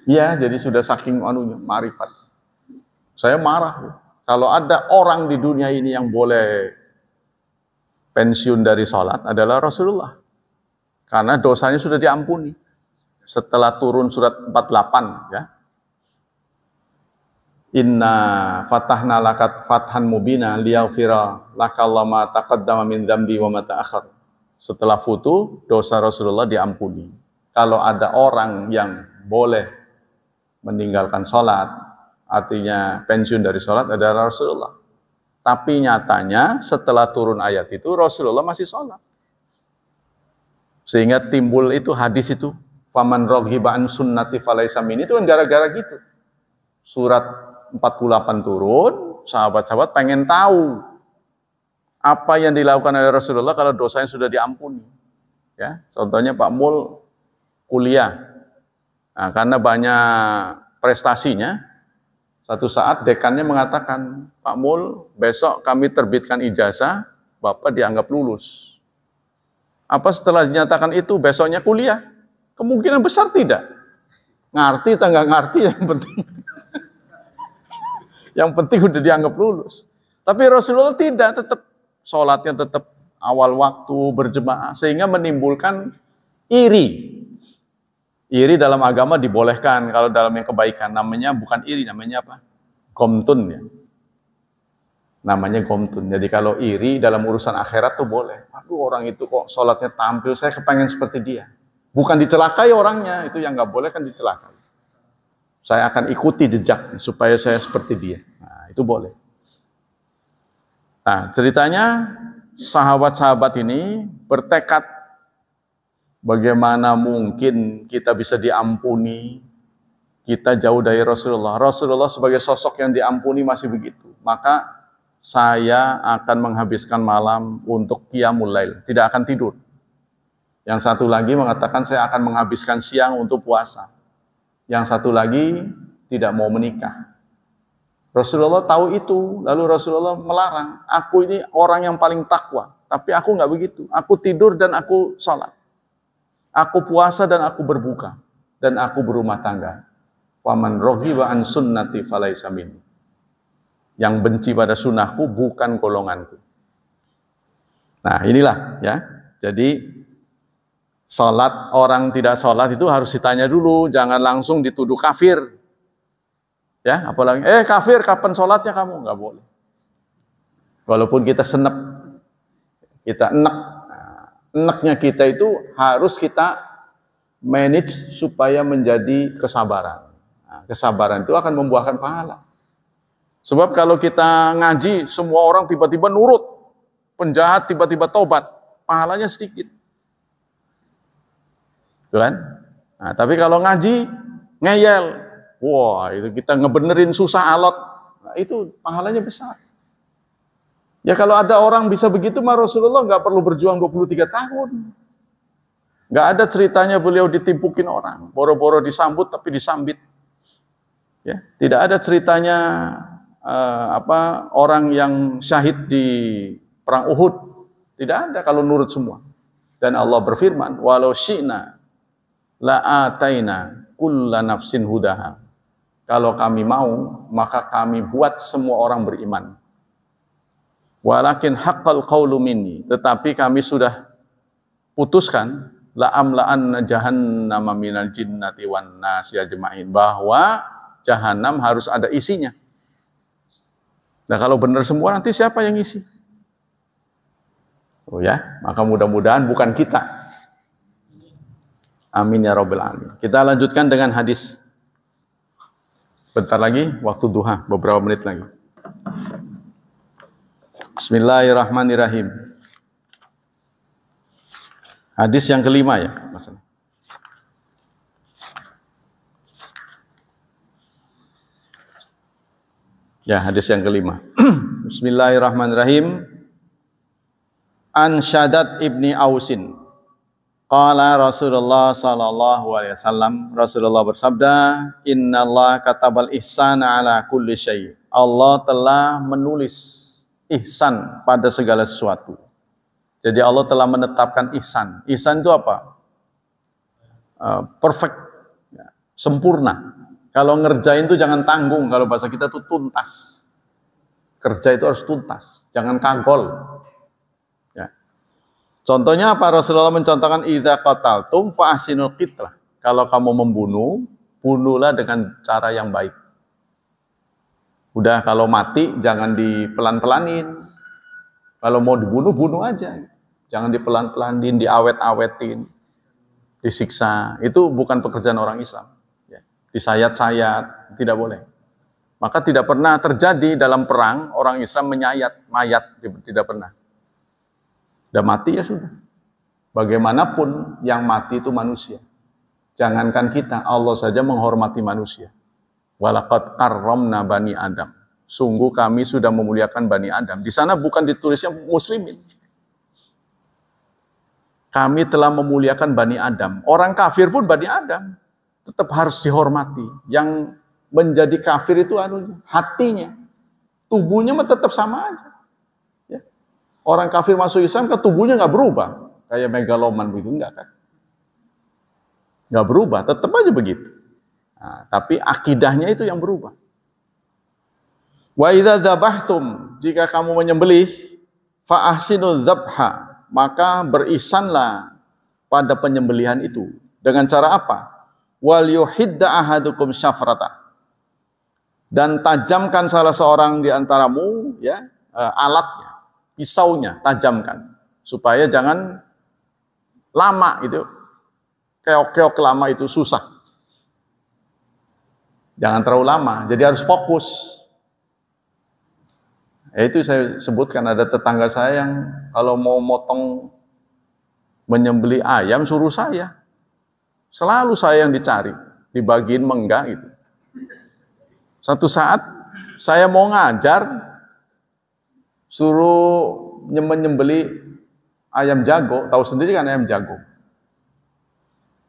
Ya, jadi sudah saking marifat. Saya marah. Kalau ada orang di dunia ini yang boleh pensiun dari sholat adalah Rasulullah. Karena dosanya sudah diampuni. Setelah turun surat 48 ya. Inna fatahna lakat fathan mubina liyaghfira lakallahu ma taqaddama min dzambi wa ma ta'akhkhar. Setelah futu, dosa Rasulullah diampuni. Kalau ada orang yang boleh meninggalkan sholat, artinya pensiun dari sholat, adalah Rasulullah. Tapi nyatanya setelah turun ayat itu Rasulullah masih sholat. Sehingga timbul itu hadis itu, faman raghiba an sunnati falaysa minni, itu kan gara-gara gitu. Surat 48 turun, sahabat-sahabat pengen tahu apa yang dilakukan oleh Rasulullah kalau dosanya sudah diampuni. Ya, contohnya Pak Mul kuliah. Nah, karena banyak prestasinya, satu saat dekannya mengatakan, Pak Mul, besok kami terbitkan ijazah, Bapak dianggap lulus. Apa setelah dinyatakan itu besoknya kuliah? Kemungkinan besar tidak. Ngerti atau nggak ngerti yang penting. Yang penting udah dianggap lulus. Tapi Rasulullah tidak, tetap sholatnya tetap awal waktu berjemaah, sehingga menimbulkan iri. Iri dalam agama dibolehkan kalau dalam yang kebaikan. Namanya bukan iri, namanya apa? Gomtun ya. Namanya gomtun. Jadi kalau iri dalam urusan akhirat tuh boleh. Aduh, orang itu kok sholatnya tampil, saya kepengen seperti dia. Bukan dicelakai orangnya, itu yang nggak boleh kan dicelakai. Saya akan ikuti jejak supaya saya seperti dia. Nah, itu boleh. Nah, ceritanya sahabat-sahabat ini bertekad bagaimana mungkin kita bisa diampuni, kita jauh dari Rasulullah. Rasulullah sebagai sosok yang diampuni masih begitu. Maka saya akan menghabiskan malam untuk qiyamul lail, tidak akan tidur. Yang satu lagi mengatakan saya akan menghabiskan siang untuk puasa. Yang satu lagi tidak mau menikah. Rasulullah tahu itu, lalu Rasulullah melarang. Aku ini orang yang paling takwa, tapi aku nggak begitu. Aku tidur dan aku sholat. Aku puasa dan aku berbuka. Dan aku berumah tangga. Waman roghiba an sunnati falaysa minni. Yang benci pada sunnahku bukan golonganku. Nah inilah ya. Jadi sholat, orang tidak sholat itu harus ditanya dulu, jangan langsung dituduh kafir. Ya, apalagi, kafir, kapan sholatnya kamu? Nggak boleh. Walaupun kita senep, kita enek. Nah, eneknya kita itu harus kita manage supaya menjadi kesabaran. Nah, kesabaran itu akan membuahkan pahala. Sebab kalau kita ngaji, semua orang tiba-tiba nurut, penjahat tiba-tiba tobat, pahalanya sedikit. Kan? Nah, tapi kalau ngaji, ngeyel, wah itu kita ngebenerin susah alot, nah, itu pahalanya besar. Ya kalau ada orang bisa begitu, mah Rasulullah nggak perlu berjuang 23 tahun. Nggak ada ceritanya beliau ditimpukin orang, boro-boro disambut tapi disambit. Ya, tidak ada ceritanya orang yang syahid di perang Uhud. Tidak ada kalau nurut semua. Dan Allah berfirman, walau syi'na la'ataina kulla nafsin hudaha. Kalau kami mau, maka kami buat semua orang beriman. Walakin haqqal qawlu minni, tetapi kami sudah putuskan la'amla'anna jahannama minal jinnati wan nasi ajma'in, bahwa jahanam harus ada isinya. Nah kalau benar semua, nanti siapa yang isi? Oh ya, maka mudah-mudahan bukan kita. Amin ya Rabbal Alamin. Kita lanjutkan dengan hadis. Bentar lagi, waktu duha, beberapa menit lagi. Bismillahirrahmanirrahim. Hadis yang kelima ya. Ya, hadis yang kelima. Bismillahirrahmanirrahim. An Syaddad ibni Ausin. Qala Rasulullah sallallahu alaihi wasallam, Rasulullah bersabda, "Innallaha katabal ihsana ala kulli syai." Allah telah menulis ihsan pada segala sesuatu. Jadi Allah telah menetapkan ihsan. Ihsan itu apa? Perfect, sempurna. Kalau ngerjain itu jangan tanggung, kalau bahasa kita itu tuntas. Kerja itu harus tuntas, jangan kagol. Contohnya apa? Rasulullah mencontohkan idza qataltum fa ahsinul qitlah. Kalau kamu membunuh, bunuhlah dengan cara yang baik. Udah kalau mati jangan dipelan-pelanin. Kalau mau dibunuh, bunuh aja. Jangan dipelan-pelanin, diawet-awetin, disiksa. Itu bukan pekerjaan orang Islam. Ya. Disayat-sayat, tidak boleh. Maka tidak pernah terjadi dalam perang orang Islam menyayat mayat, tidak pernah. Udah mati ya sudah. Bagaimanapun yang mati itu manusia. Jangankan kita, Allah saja menghormati manusia. Walaqad karramna bani Adam. Sungguh kami sudah memuliakan bani Adam. Di sana bukan ditulisnya muslimin. Kami telah memuliakan bani Adam. Orang kafir pun bani Adam. Tetap harus dihormati. Yang menjadi kafir itu hatinya. Tubuhnya tetap sama aja. Orang kafir masuk Islam kan tubuhnya nggak berubah. Kayak megaloman begitu, enggak kan? Nggak berubah, tetap aja begitu. Nah, tapi akidahnya itu yang berubah. Wa idza dzabhtum, jika kamu menyembelih, fa ahsinu dzabha, maka berihsanlah pada penyembelihan itu. Dengan cara apa? Wal yuhidda ahadukum syafrata, dan tajamkan salah seorang di antaramu ya alatnya, pisaunya tajamkan, supaya jangan lama itu, keok-keok lama itu susah. Jangan terlalu lama, jadi harus fokus. Itu saya sebutkan, ada tetangga saya yang kalau mau motong menyembelih ayam suruh saya. Selalu saya yang dicari, dibagiin menggak gitu. Satu saat saya mau ngajar, suruh menyembelih ayam jago, tahu sendiri kan ayam jago.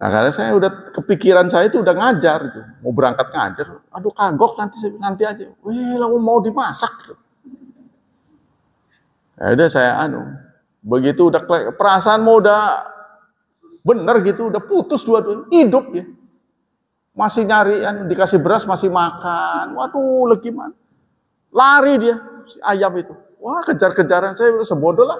Nah, karena saya udah kepikiran, saya itu udah ngajar itu, mau berangkat ngajar, aduh kagok nanti aja. Wih, lalu mau dimasak. Ya udah saya begitu udah perasaan mau udah bener gitu, udah putus dua-duanya, hidup ya. Masih nyari, dikasih beras masih makan. Waduh, lagi gimana? Lari dia, si ayam itu. Wah, kejar-kejaran, saya udah sebodoh lah.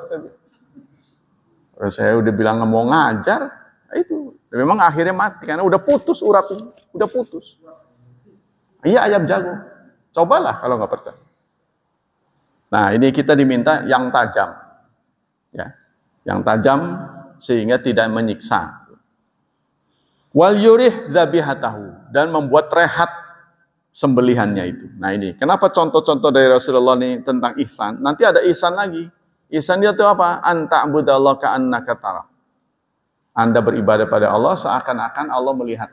Saya udah bilang nggak mau ngajar, itu. Memang akhirnya mati, karena udah putus uratnya, udah putus. Iya, ayam jago. Cobalah kalau nggak percaya. Nah, ini kita diminta yang tajam. Ya, yang tajam sehingga tidak menyiksa. Wal yurih dzabihatahu, dan membuat rehat sembelihannya itu. Nah, ini kenapa contoh-contoh dari Rasulullah ini tentang ihsan? Nanti ada ihsan lagi. Ihsan itu apa? Anta'budallaha ka'annaka tara. Anda beribadah pada Allah seakan-akan Allah melihat.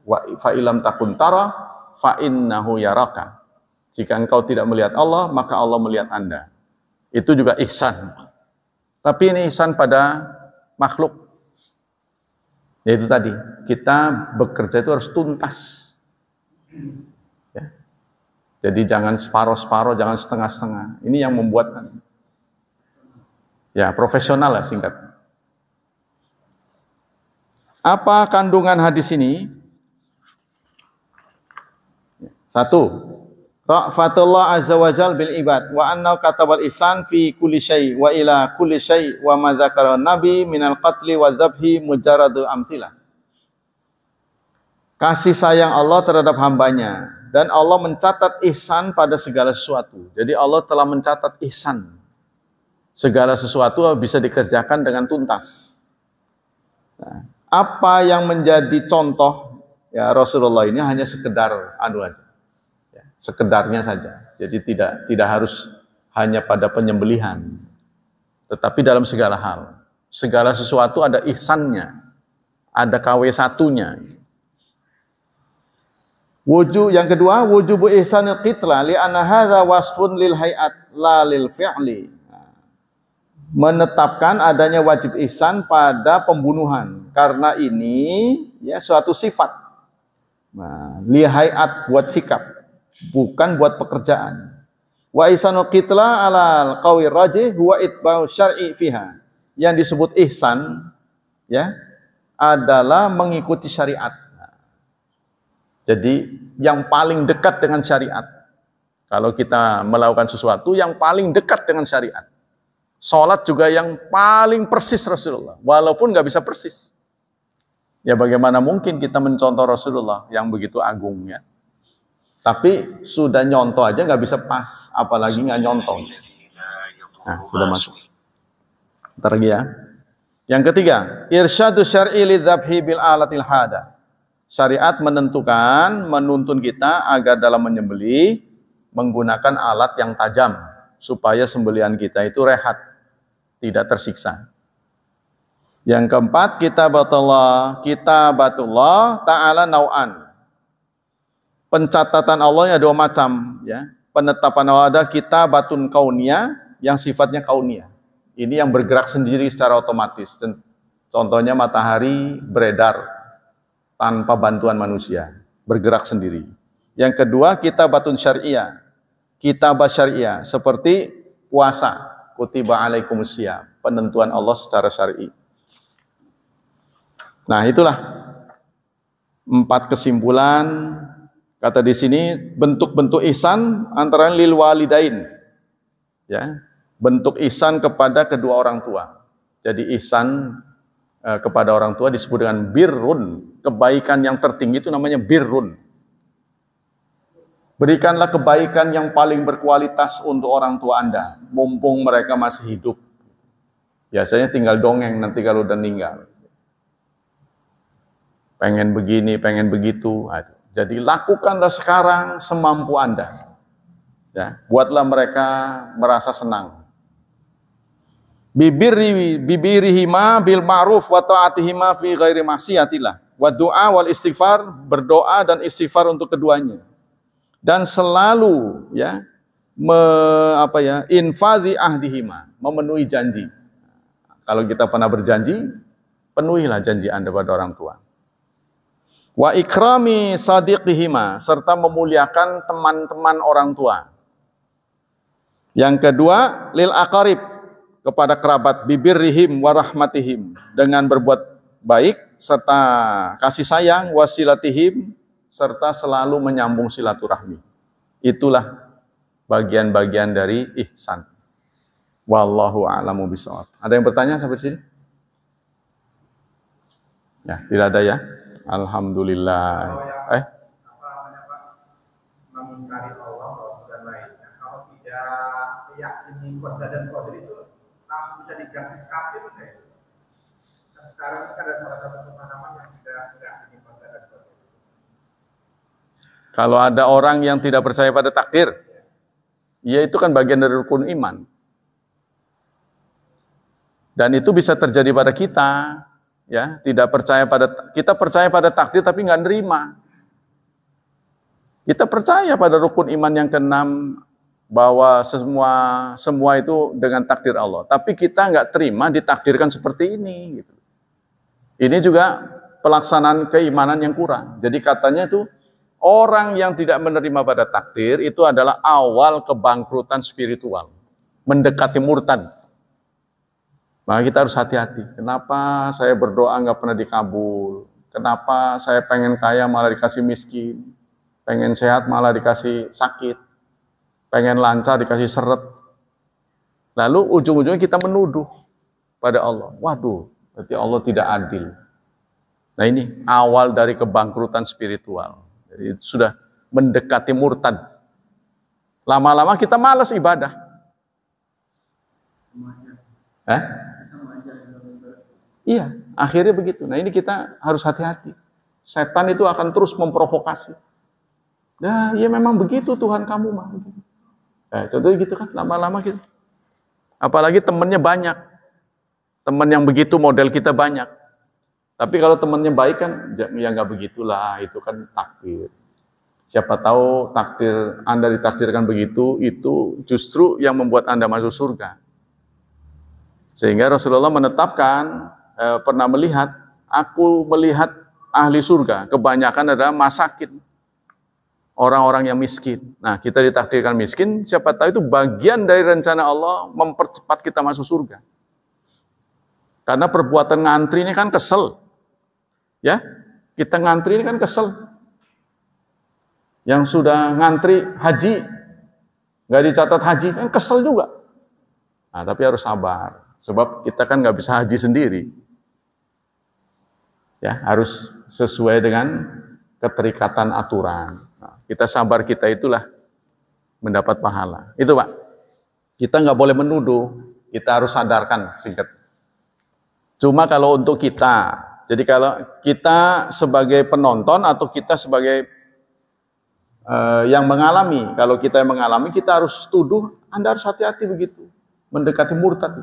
Wa fa ilam takun tara fa innahu yaraka. Jika engkau tidak melihat Allah, maka Allah melihat Anda. Itu juga ihsan. Tapi ini ihsan pada makhluk. Yaitu tadi, kita bekerja itu harus tuntas. Ya. Jadi jangan separoh-separoh, jangan setengah-setengah. Ini yang membuat ya profesional lah singkat. Apa kandungan hadis ini? Satu, ra'fatullah azza wa jal bil ibad wa annahu katabal ihsan fi kulli syai wa ila kulli syai wa ma dzakara nabi minal qatli wa dzabhi mujarradu amtsilah. Kasih sayang Allah terhadap hambanya, dan Allah mencatat ihsan pada segala sesuatu. Jadi Allah telah mencatat ihsan. Segala sesuatu bisa dikerjakan dengan tuntas. Nah, apa yang menjadi contoh ya Rasulullah ini hanya sekedar aja. Sekedarnya saja. Jadi tidak harus hanya pada penyembelihan, tetapi dalam segala hal. Segala sesuatu ada ihsannya, ada KW1-nya. Yang kedua, wujubu ihsanil qitla li anna hadza wasfun lil hayat la lil fi'li. Menetapkan adanya wajib ihsan pada pembunuhan, karena ini ya suatu sifat. Nah, li hayat buat sikap, bukan buat pekerjaan. Wa ihsanul qitla alal qawi rajih huwa itba'u syar'i fiha. Yang disebut ihsan ya adalah mengikuti syariat. Jadi yang paling dekat dengan syariat. Kalau kita melakukan sesuatu yang paling dekat dengan syariat. Salat juga yang paling persis Rasulullah, walaupun nggak bisa persis. Ya bagaimana mungkin kita mencontoh Rasulullah yang begitu agungnya? Tapi sudah nyontoh aja nggak bisa pas, apalagi nggak nyontoh. Nah, sudah masuk. Ntar lagi ya. Yang ketiga, irsyadu syar'i lidzabhi bil alatil hada. Syariat menuntun kita agar dalam menyembelih menggunakan alat yang tajam supaya sembelihan kita itu rehat, tidak tersiksa. Yang keempat, kitabatullah ta'ala nau'an. Pencatatan Allah ada dua macam, ya. Penetapan Allah ada kitabatun kauniyah yang sifatnya kauniyah. Ini yang bergerak sendiri secara otomatis. Contohnya matahari beredar tanpa bantuan manusia, bergerak sendiri. Yang kedua, kitabatun syariah. Kitabah syariah seperti puasa, kutiba alaikumusiyam, penentuan Allah secara syar'i. Nah, itulah 4 kesimpulan Kata di sini bentuk-bentuk ihsan antara lil walidain. Ya, bentuk ihsan kepada kedua orang tua. Jadi ihsan kepada orang tua disebut dengan birrun. Kebaikan yang tertinggi itu namanya birrun. Berikanlah kebaikan yang paling berkualitas untuk orang tua Anda, mumpung mereka masih hidup. Biasanya tinggal dongeng nanti kalau udah meninggal. Pengen begini, pengen begitu. Jadi lakukanlah sekarang semampu Anda. Ya, buatlah mereka merasa senang. Bibirihima bil ma'ruf wa ta'atihima fi ghairi maksiatillah. Wa du'a wal istighfar, berdoa dan istighfar untuk keduanya. Dan selalu ya infadhi ahdihima, memenuhi janji. Kalau kita pernah berjanji, penuhilah janji Anda pada orang tua. Wa ikrami sadiqihima, serta memuliakan teman-teman orang tua. Yang kedua, lil aqarib, kepada kerabat, bibirrihim wa rahmatihim, dengan berbuat baik serta kasih sayang, wasilatihim, serta selalu menyambung silaturahmi. Itulah bagian-bagian dari ihsan. Wallahu a'lamu bishawab. Ada yang bertanya sampai sini? Ya, tidak ada ya. Alhamdulillah. Mengingkari Allah dan lainnya. Kalau tidak meyakini qadar dan qadir itu langsung bisa diganti kafir enggak? Sekarang ini ada salah satu pemahaman yang tidak meyakini qadar dan qadir. Kalau ada orang yang tidak percaya pada takdir, ya itu kan bagian dari rukun iman. Dan itu bisa terjadi pada kita, ya, tidak percaya pada, kita percaya pada takdir tapi nggak nerima. Kita percaya pada rukun iman yang keenam, bahwa semua itu dengan takdir Allah. Tapi kita nggak terima ditakdirkan seperti ini. Gitu. Ini juga pelaksanaan keimanan yang kurang. Jadi katanya itu orang yang tidak menerima pada takdir itu adalah awal kebangkrutan spiritual, mendekati murtad. Maka kita harus hati-hati. Kenapa saya berdoa nggak pernah dikabul? Kenapa saya pengen kaya malah dikasih miskin? Pengen sehat malah dikasih sakit, pengen lancar dikasih seret. Lalu ujung-ujungnya kita menuduh pada Allah. Waduh, berarti Allah tidak adil. Nah ini awal dari kebangkrutan spiritual. Jadi sudah mendekati murtad. Lama-lama kita malas ibadah. Iya, akhirnya begitu. Nah ini kita harus hati-hati. Setan itu akan terus memprovokasi. Nah, ya memang begitu Tuhan kamu mah. Nah, contohnya gitu kan, lama-lama gitu. Apalagi temennya banyak. Temen yang begitu model kita banyak. Tapi kalau temennya baik kan, ya nggak begitulah, itu kan takdir. Siapa tahu takdir Anda ditakdirkan begitu, itu justru yang membuat Anda masuk surga. Sehingga Rasulullah menetapkan, pernah melihat, aku melihat ahli surga, kebanyakan adalah masakin. Orang-orang yang miskin. Nah, kita ditakdirkan miskin, siapa tahu itu bagian dari rencana Allah mempercepat kita masuk surga. Karena perbuatan ngantri ini kan kesel. Ya, kita ngantri ini kan kesel. Yang sudah ngantri haji, nggak dicatat haji, kan kesel juga. Nah, tapi harus sabar. Sebab kita kan nggak bisa haji sendiri. Ya, harus sesuai dengan keterikatan aturan. Kita sabar, kita itulah mendapat pahala. Itu Pak. Kita nggak boleh menuduh, kita harus sadarkan singkat. Cuma kalau untuk kita, jadi kalau kita sebagai penonton atau kita sebagai yang mengalami, kalau kita yang mengalami, kita harus tuduh, Anda harus hati-hati begitu, mendekati murtad.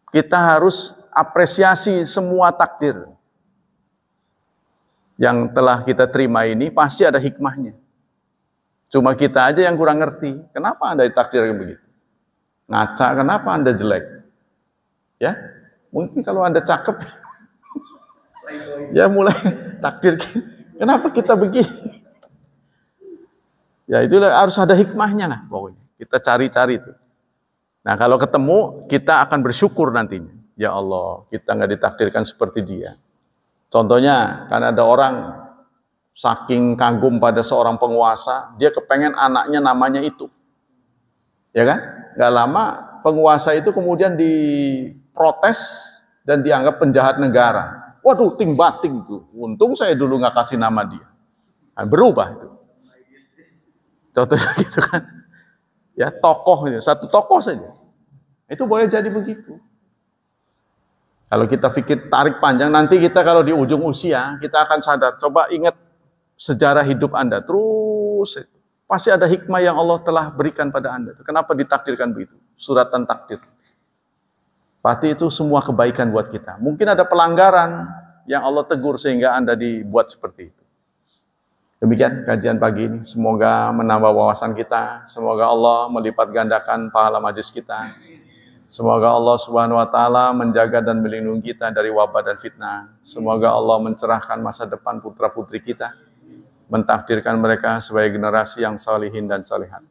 Kita harus apresiasi semua takdir yang telah kita terima ini, pasti ada hikmahnya. Cuma kita aja yang kurang ngerti. Kenapa Anda ditakdirkan begitu? Ngaca, kenapa Anda jelek? Ya, mungkin kalau Anda cakep, ya mulai takdir. Kenapa kita begini? Ya itulah harus ada hikmahnya lah pokoknya. Kita cari-cari itu. Nah kalau ketemu, kita akan bersyukur nantinya. Ya Allah, kita nggak ditakdirkan seperti dia. Contohnya, kan ada orang saking kagum pada seorang penguasa, dia kepengen anaknya namanya itu. Ya kan? Gak lama penguasa itu kemudian diprotes dan dianggap penjahat negara. Waduh, ting bating tuh. Untung saya dulu nggak kasih nama dia. Nah, berubah itu. Contohnya gitu kan. Ya, tokoh, satu tokoh saja. Itu boleh jadi begitu. Kalau kita pikir tarik panjang, nanti kita kalau di ujung usia, kita akan sadar. Coba ingat sejarah hidup Anda. Terus, pasti ada hikmah yang Allah telah berikan pada Anda. Kenapa ditakdirkan begitu? Suratan takdir. Berarti itu semua kebaikan buat kita. Mungkin ada pelanggaran yang Allah tegur sehingga Anda dibuat seperti itu. Demikian kajian pagi ini. Semoga menambah wawasan kita. Semoga Allah melipat gandakan pahala majlis kita. Semoga Allah Subhanahu wa taala menjaga dan melindungi kita dari wabah dan fitnah. Semoga Allah mencerahkan masa depan putra-putri kita. Mentakdirkan mereka sebagai generasi yang salihin dan salihat.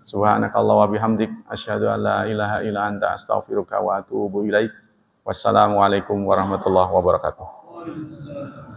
Subhanakallah wa bihamdik asyhadu an la ilaha illa anta astaghfiruka wa atubu ilaik. Wassalamualaikum warahmatullahi wabarakatuh.